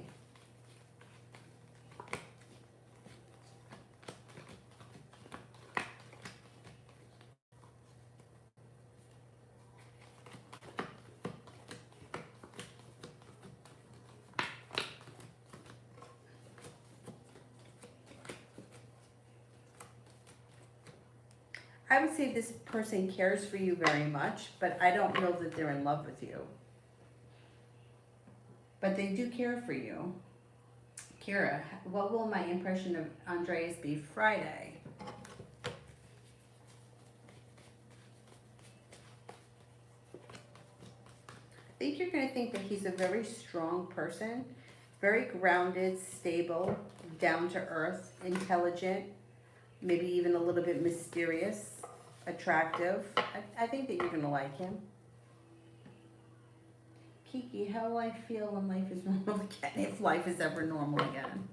I I would say this person cares for you very much, but I don't know that they're in love with you. But they do care for you. Kira, what will my impression of Andreas be Friday? I think you're going to think that he's a very strong person, very grounded, stable, down to earth, intelligent, maybe even a little bit mysterious, attractive. I think that you're going to like him. Kiki, how will I feel when life is normal again? If life is ever normal again.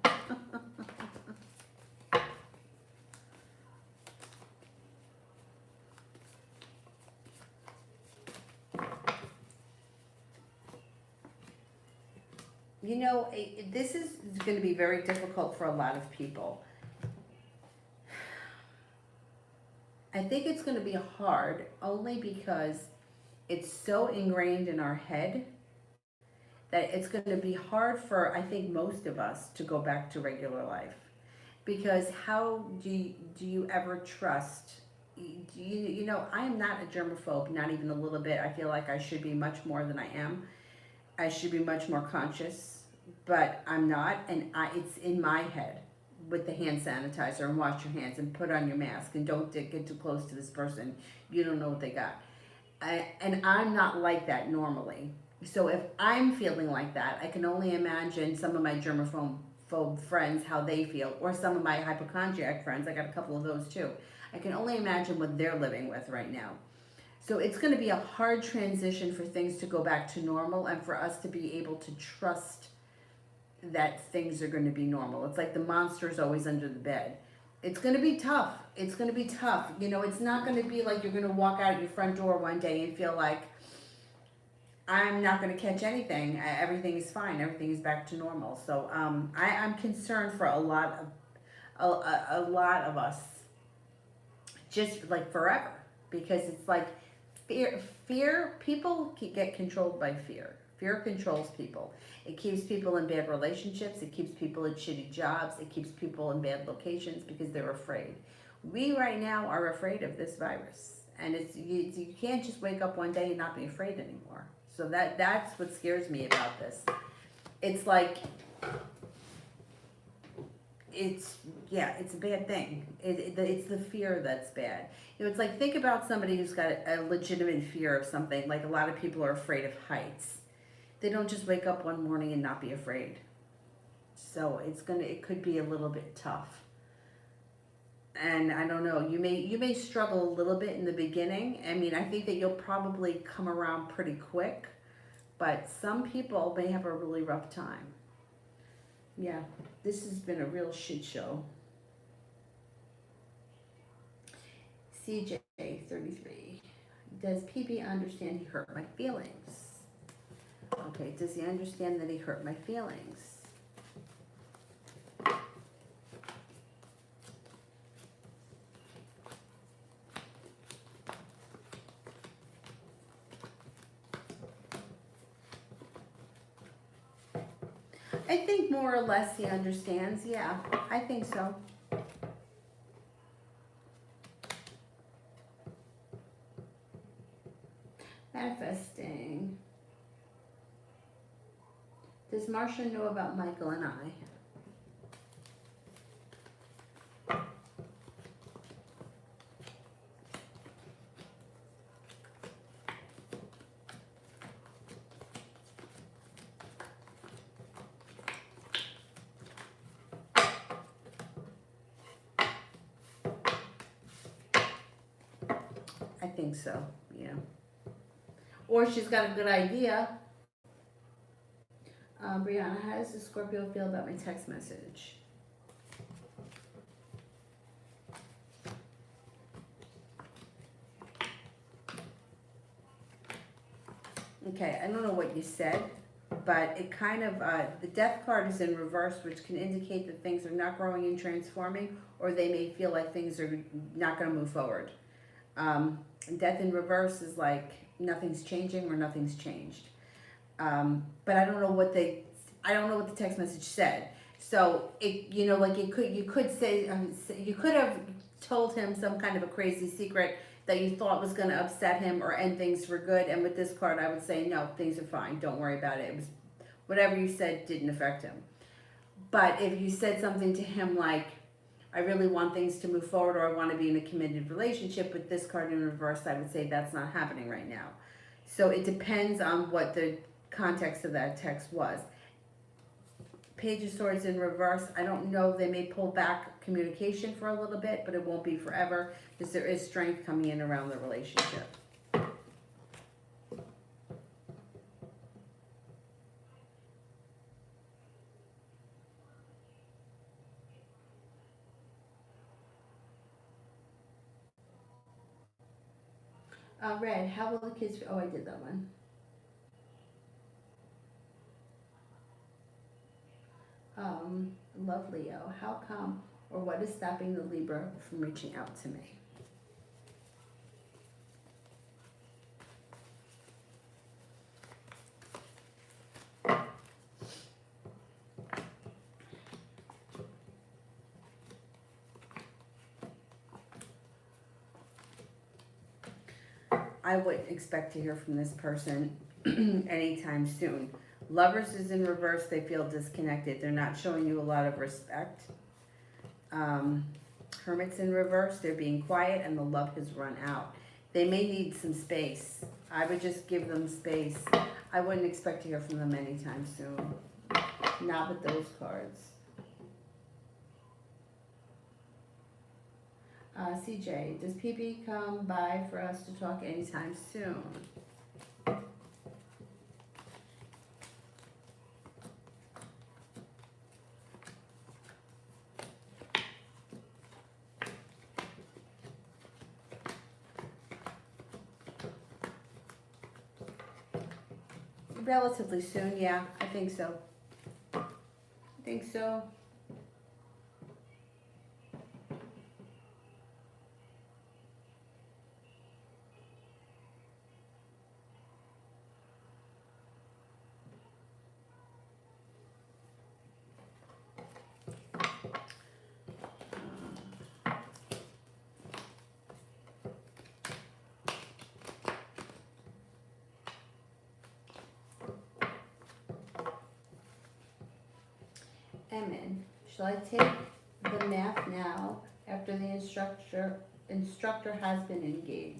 You know, this is going to be very difficult for a lot of people. I think it's going to be hard only because it's so ingrained in our head that it's going to be hard for, I think, most of us to go back to regular life. Because how do you ever trust? You know, I am not a germaphobe, not even a little bit. I feel like I should be much more than I am. I should be much more conscious, but I'm not, and it's in my head with the hand sanitizer and wash your hands and put on your mask and don't get too close to this person. You don't know what they got. And I'm not like that normally. So if I'm feeling like that, I can only imagine some of my germaphobe friends, how they feel, or some of my hypochondriac friends. I got a couple of those too. I can only imagine what they're living with right now. So it's going to be a hard transition for things to go back to normal and for us to be able to trust that things are going to be normal. It's like the monster's always under the bed. It's going to be tough. It's going to be tough. You know, it's not going to be like you're going to walk out your front door one day and feel like, I'm not going to catch anything. Everything is fine. Everything is back to normal. So I'm concerned for a lot of us, just like forever, because it's like fear. People get controlled by fear. Fear controls people. It keeps people in bad relationships. It keeps people at shitty jobs. It keeps people in bad locations because they're afraid. We right now are afraid of this virus, and you can't just wake up one day and not be afraid anymore. So that's what scares me about this. It's like, it's a bad thing. It's the fear that's bad. You know, it's like, think about somebody who's got a legitimate fear of something. Like a lot of people are afraid of heights. They don't just wake up one morning and not be afraid. So it could be a little bit tough. And I don't know, you may struggle a little bit in the beginning. I mean, I think that you'll probably come around pretty quick, but some people may have a really rough time. Yeah, this has been a real shit show. CJ 33. Does PB understand he hurt my feelings? Okay, does he understand that he hurt my feelings? I think more or less he understands. Yeah, I think so. Manifesting. Does Marcia know about Michael and I? I think so, yeah. Or she's got a good idea. Brianna, how does the Scorpio feel about my text message? Okay, I don't know what you said, but it kind of, the death card is in reverse, which can indicate that things are not growing and transforming, or they may feel like things are not going to move forward. Death in reverse is like nothing's changing or nothing's changed. But I don't know what the text message said. So it, you know, like you could say, you could have told him some kind of a crazy secret that you thought was going to upset him or end things for good. And with this card, I would say, no, things are fine. Don't worry about it. It was whatever you said didn't affect him. But if you said something to him like, I really want things to move forward, or I want to be in a committed relationship, with this card in reverse, I would say that's not happening right now. So it depends on what the context of that text was. Page of Swords in reverse, I don't know, they may pull back communication for a little bit, but it won't be forever, because there is strength coming in around the relationship. Red, how will the kids, oh, I did that one. Love Leo, how come or what is stopping the Libra from reaching out to me? I wouldn't expect to hear from this person anytime soon. Lovers is in reverse, they feel disconnected. They're not showing you a lot of respect. Hermit's in reverse, they're being quiet and the love has run out. They may need some space. I would just give them space. I wouldn't expect to hear from them anytime soon. Not with those cards. CJ, does PB come by for us to talk anytime soon? Relatively soon, yeah, I think so. I think so. Emin, shall I take the math now after the instructor has been engaged?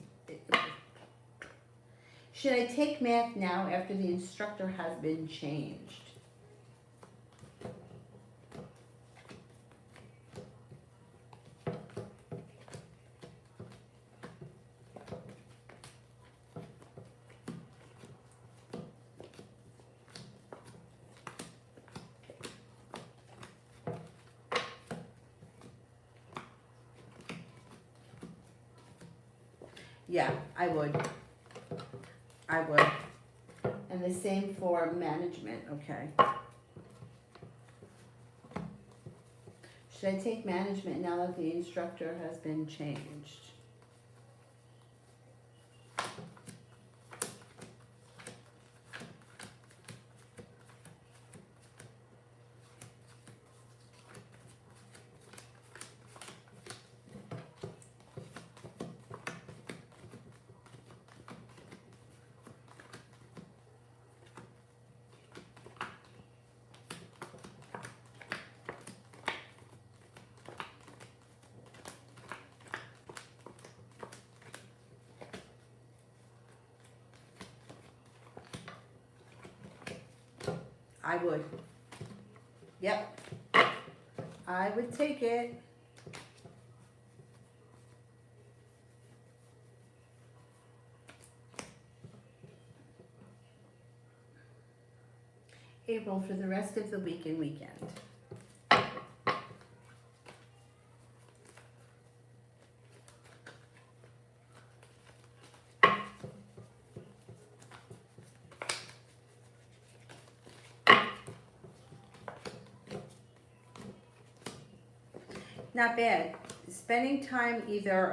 Should I take math now after the instructor has been changed? Yeah, I would. I would. And the same for management, okay. Should I take management now that the instructor has been changed? I would. Yep. I would take it. April, for the rest of the week and weekend. Not bad. Spending time either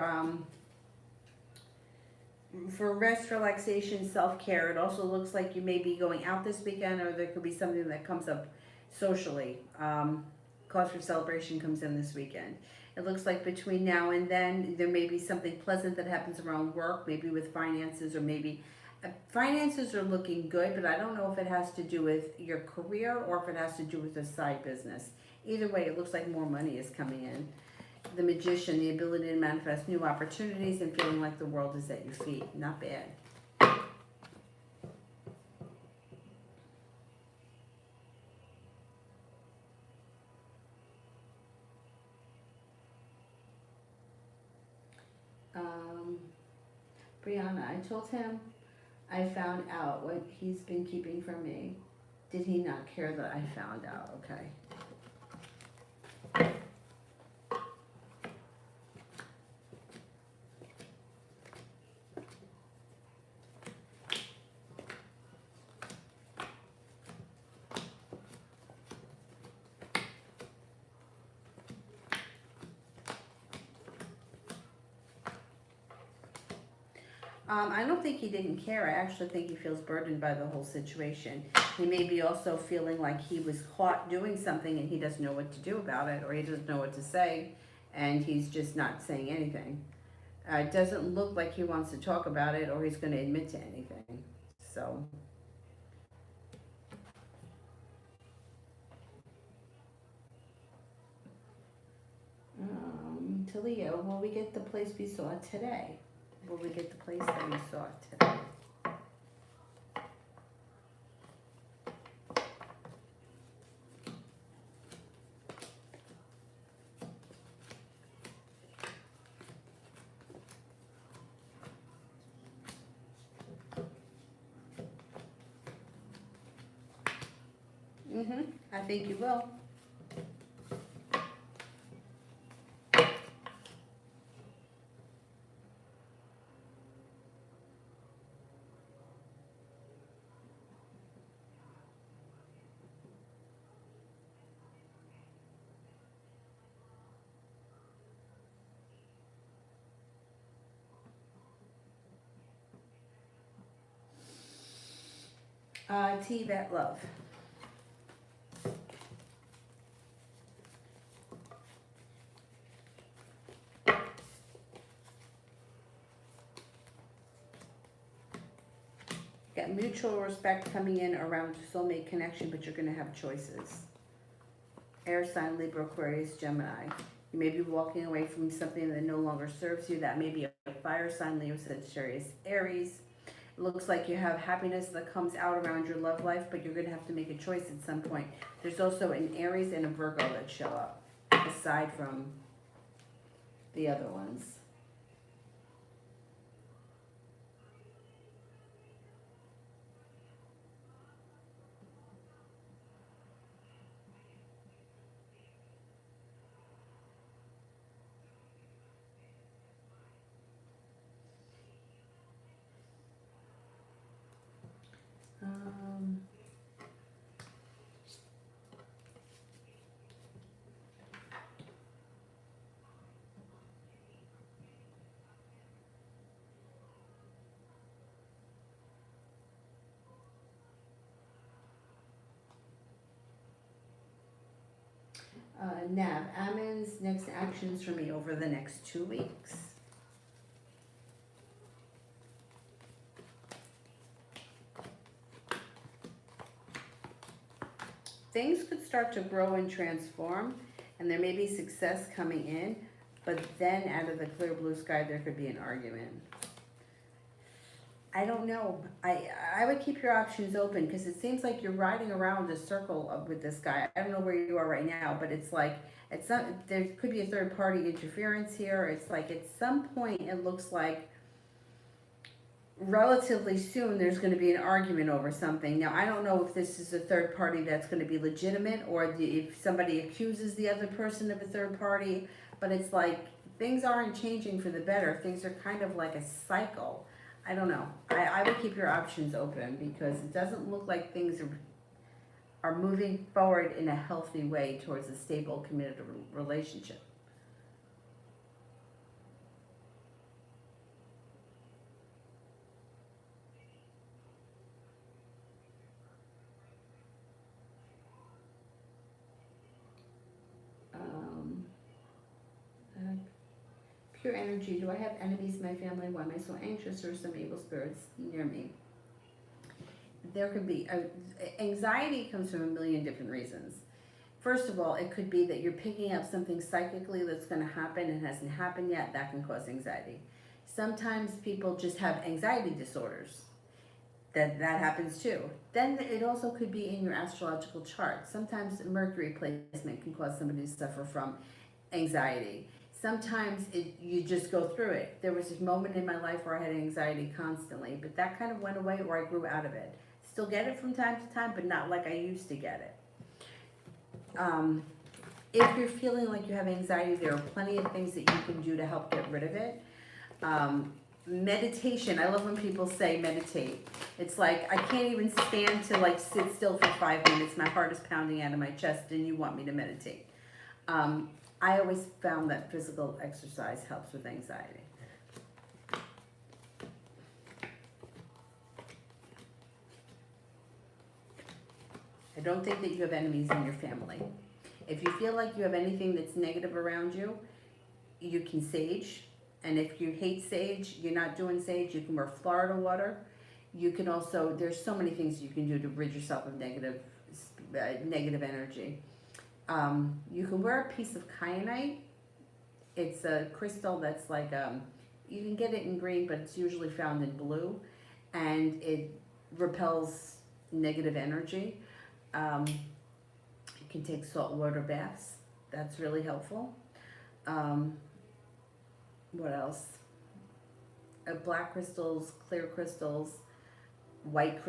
for rest, relaxation, self-care. It also looks like you may be going out this weekend, or there could be something that comes up socially. Cause for celebration comes in this weekend. It looks like between now and then, there may be something pleasant that happens around work, maybe with finances, or maybe finances are looking good, but I don't know if it has to do with your career or if it has to do with a side business. Either way, it looks like more money is coming in. The Magician, the ability to manifest new opportunities and feeling like the world is at your feet. Not bad. Um, Brianna, I told him I found out what he's been keeping from me. Did he not care that I found out? Okay. I don't think he didn't care. I actually think he feels burdened by the whole situation. He may be also feeling like he was caught doing something and he doesn't know what to do about it, or he doesn't know what to say, and he's just not saying anything. It doesn't look like he wants to talk about it or he's going to admit to anything. So, to Leo, will we get the place we saw today? Will we get the place that we saw today? I think you will. T, that love. Got mutual respect coming in around soulmate connection, but you're going to have choices. Air sign, Libra, Aquarius, Gemini. You may be walking away from something that no longer serves you. That may be a fire sign, Leo, Sagittarius, Aries. It looks like you have happiness that comes out around your love life, but you're going to have to make a choice at some point. There's also an Aries and a Virgo that show up, aside from the other ones. Nav, Ammon's next actions for me over the next 2 weeks. Things could start to grow and transform, and there may be success coming in, but then out of the clear blue sky, there could be an argument. I don't know. I would keep your options open because it seems like you're riding around a circle with this guy. I don't know where you are right now, but it's like it's not. There could be a third party interference here. It's like at some point it looks like relatively soon there's going to be an argument over something. Now I don't know if this is a third party that's going to be legitimate or if somebody accuses the other person of a third party. But it's like things aren't changing for the better. Things are kind of like a cycle. I don't know. I would keep your options open because it doesn't look like things are moving forward in a healthy way towards a stable, committed relationship. Um, Pure energy. Do I have enemies in my family? Why am I so anxious, or some evil spirits near me? There could be anxiety comes from a million different reasons. First of all, it could be that you're picking up something psychically that's going to happen and hasn't happened yet. That can cause anxiety. Sometimes people just have anxiety disorders. That happens too. Then it also could be in your astrological chart. Sometimes Mercury placement can cause somebody to suffer from anxiety. Sometimes you just go through it. There was this moment in my life where I had anxiety constantly, but that kind of went away, or I grew out of it. Still get it from time to time, but not like I used to get it. If you're feeling like you have anxiety, there are plenty of things that you can do to help get rid of it. Meditation. I love when people say meditate. It's like, I can't even stand to like sit still for 5 minutes. My heart is pounding out of my chest and you want me to meditate. I always found that physical exercise helps with anxiety. I don't think that you have enemies in your family. If you feel like you have anything that's negative around you, you can sage. And if you hate sage, you're not doing sage, you can wear Florida water. You can also, there's so many things you can do to rid yourself of negative energy. You can wear a piece of kyanite. It's a crystal that's like, you can get it in green, but it's usually found in blue. And it repels negative energy. You can take saltwater baths. That's really helpful. What else? Black crystals, clear crystals, white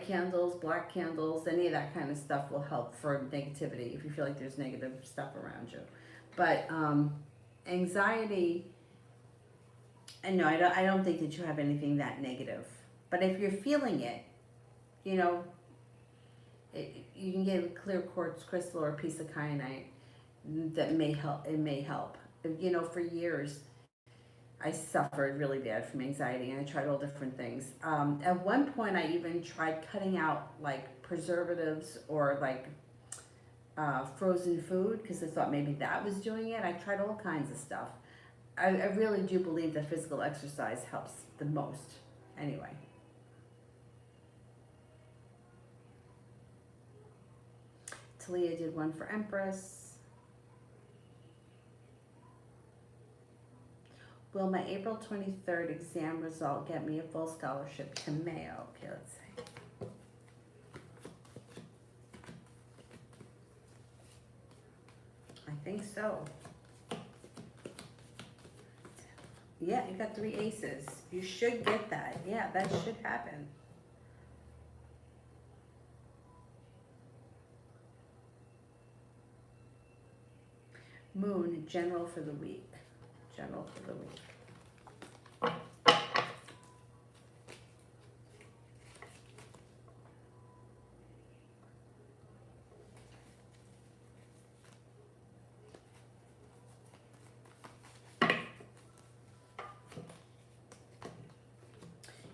candles, black candles, any of that kind of stuff will help for negativity if you feel like there's negative stuff around you. But anxiety, and no, I don't think that you have anything that negative. But if you're feeling it, you know, you can get a clear quartz crystal or a piece of kyanite that may help. It may help. You know, for years, I suffered really bad from anxiety, and I tried all different things. At one point, I even tried cutting out like preservatives or like frozen food because I thought maybe that was doing it. I tried all kinds of stuff. I really do believe that physical exercise helps the most. Anyway. Talia did one for Empress. Will my April 23rd exam result get me a full scholarship to Mayo? Okay, let's see. I think so. Yeah, you got 3 aces. You should get that. Yeah, that should happen. Moon, general for the week. General for the week.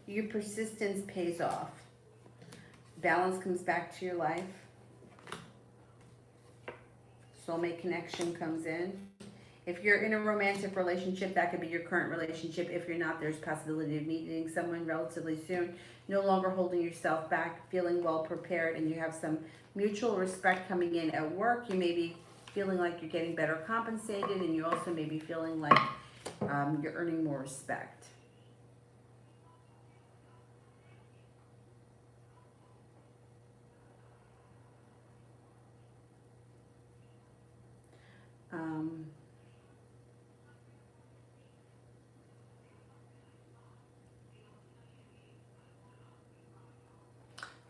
Your persistence pays off. Balance comes back to your life. Soulmate connection comes in. If you're in a romantic relationship, that could be your current relationship. If you're not, there's possibility of meeting someone relatively soon. No longer holding yourself back, feeling well prepared, and you have some mutual respect coming in at work. You may be feeling like you're getting better compensated, and you also may be feeling like you're earning more respect.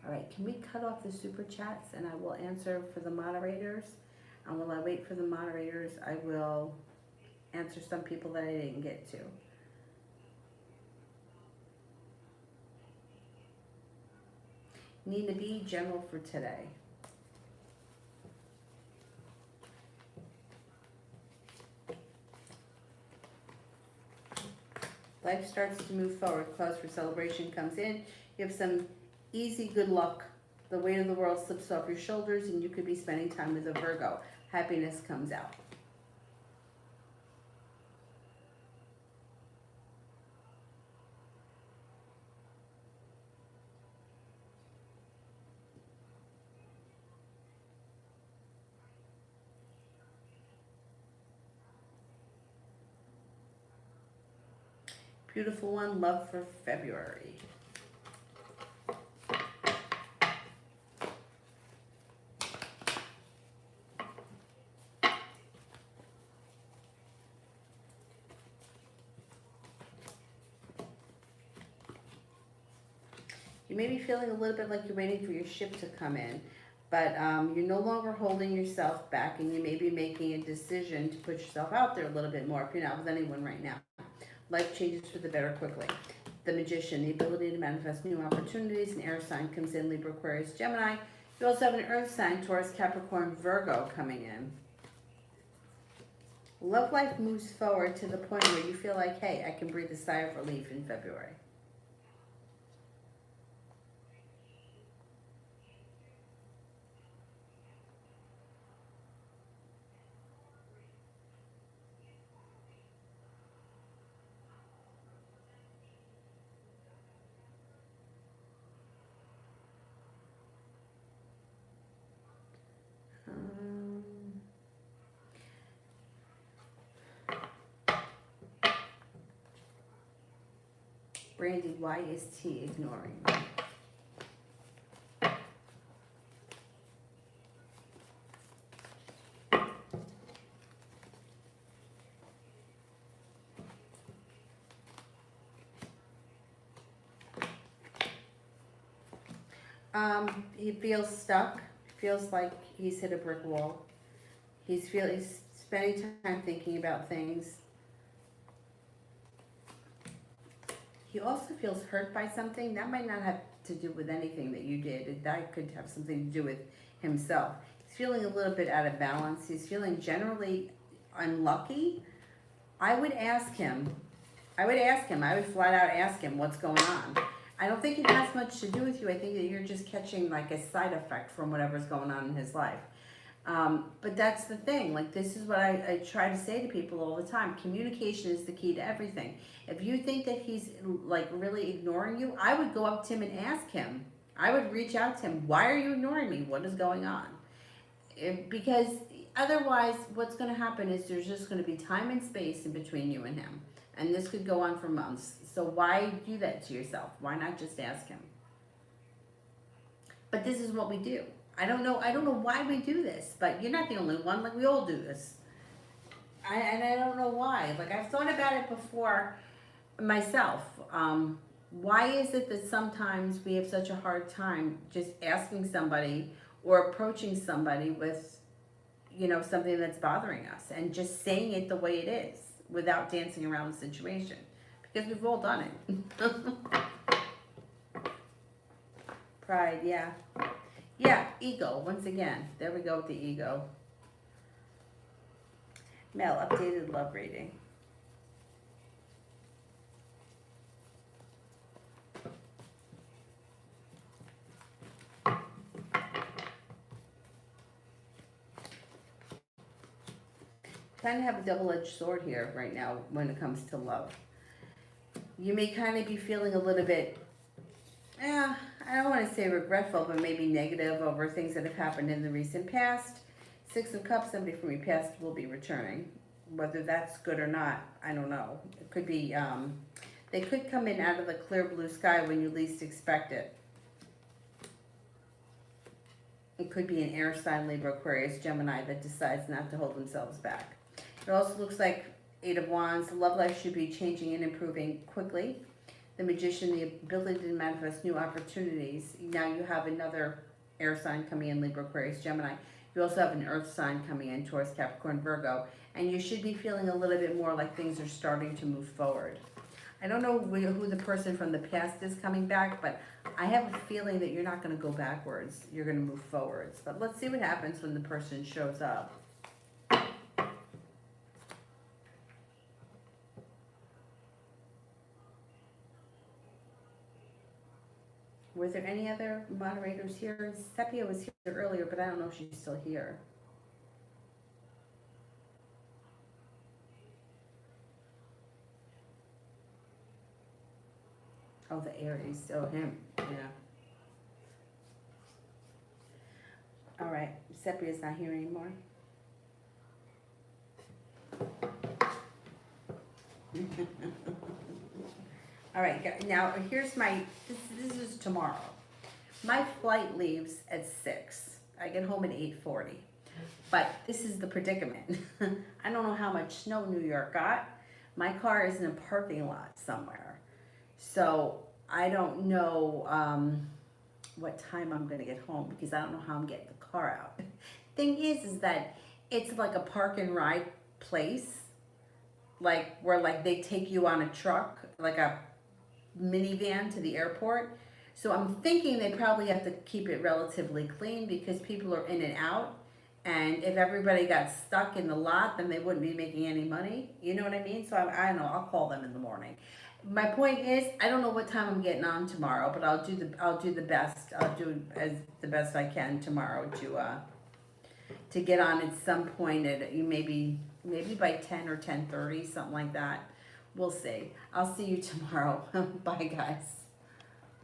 All right, can we cut off the super chats and I will answer for the moderators? And while I wait for the moderators, I will answer some people that I didn't get to. Nina B, general for today. Life starts to move forward. Cause for celebration comes in. You have some easy good luck. The weight of the world slips off your shoulders and you could be spending time with a Virgo. Happiness comes out. Beautiful one, love for February. You may be feeling a little bit like you're waiting for your ship to come in, but you're no longer holding yourself back, and you may be making a decision to put yourself out there a little bit more if you're not with anyone right now. Life changes for the better quickly. The Magician, the ability to manifest new opportunities. An air sign comes in, Libra, Aquarius, Gemini. You also have an earth sign, Taurus, Capricorn, Virgo coming in. Love life moves forward to the point where you feel like, hey, I can breathe a sigh of relief in February. Brandy, why is T ignoring me? He feels stuck, feels like he's hit a brick wall. He's spending time thinking about things. He also feels hurt by something. That might not have to do with anything that you did. That could have something to do with himself. He's feeling a little bit out of balance. He's feeling generally unlucky. I would ask him, I would flat out ask him what's going on. I don't think it has much to do with you. I think that you're just catching like a side effect from whatever's going on in his life. But that's the thing. Like, this is what I try to say to people all the time. Communication is the key to everything. If you think that he's like really ignoring you, I would go up to him and ask him. I would reach out to him. Why are you ignoring me? What is going on? Because otherwise, what's going to happen is there's just going to be time and space in between you and him. And this could go on for months. So why do that to yourself? Why not just ask him? But this is what we do. I don't know why we do this, but you're not the only one. Like, we all do this. And I don't know why. Like, I've thought about it before myself. Why is it that sometimes we have such a hard time just asking somebody or approaching somebody with, you know, something that's bothering us, and just saying it the way it is without dancing around the situation? Because we've all done it. Pride, yeah. Yeah, ego, once again. There we go with the ego. Mel, updated love reading. Kind of have a double-edged sword here right now when it comes to love. You may kind of be feeling a little bit, I don't want to say regretful, but maybe negative over things that have happened in the recent past. Six of Cups, somebody from your past will be returning. Whether that's good or not, I don't know. It could be, they could come in out of the clear blue sky when you least expect it. It could be an air sign, Libra, Aquarius, Gemini, that decides not to hold themselves back. It also looks like Eight of Wands. Love life should be changing and improving quickly. The Magician, the ability to manifest new opportunities. Now you have another air sign coming in, Libra, Aquarius, Gemini. You also have an earth sign coming in, Taurus, Capricorn, Virgo. And you should be feeling a little bit more like things are starting to move forward. I don't know who the person from the past is coming back, but I have a feeling that you're not going to go backwards. You're going to move forwards. But let's see what happens when the person shows up. Were there any other moderators here? Sepia was here earlier, but I don't know if she's still here. Oh, the Aries. Oh, him. Yeah. All right. Sepia's not here anymore. All right, now here's this is tomorrow. My flight leaves at 6. I get home at 8:40. But this is the predicament. I don't know how much snow New York got. My car is in a parking lot somewhere. So I don't know what time I'm gonna get home because I don't know how I'm getting the car out. Thing is that it's like a park and ride place, like where like they take you on a truck, like a minivan to the airport. So I'm thinking they probably have to keep it relatively clean because people are in and out. And if everybody got stuck in the lot, then they wouldn't be making any money. You know what I mean? So I don't know. I'll call them in the morning. My point is, I don't know what time I'm getting on tomorrow, but I'll do the best. I'll do as the best I can tomorrow to get on at some point at maybe by 10 or 10:30, something like that. We'll see. I'll see you tomorrow. Bye, guys.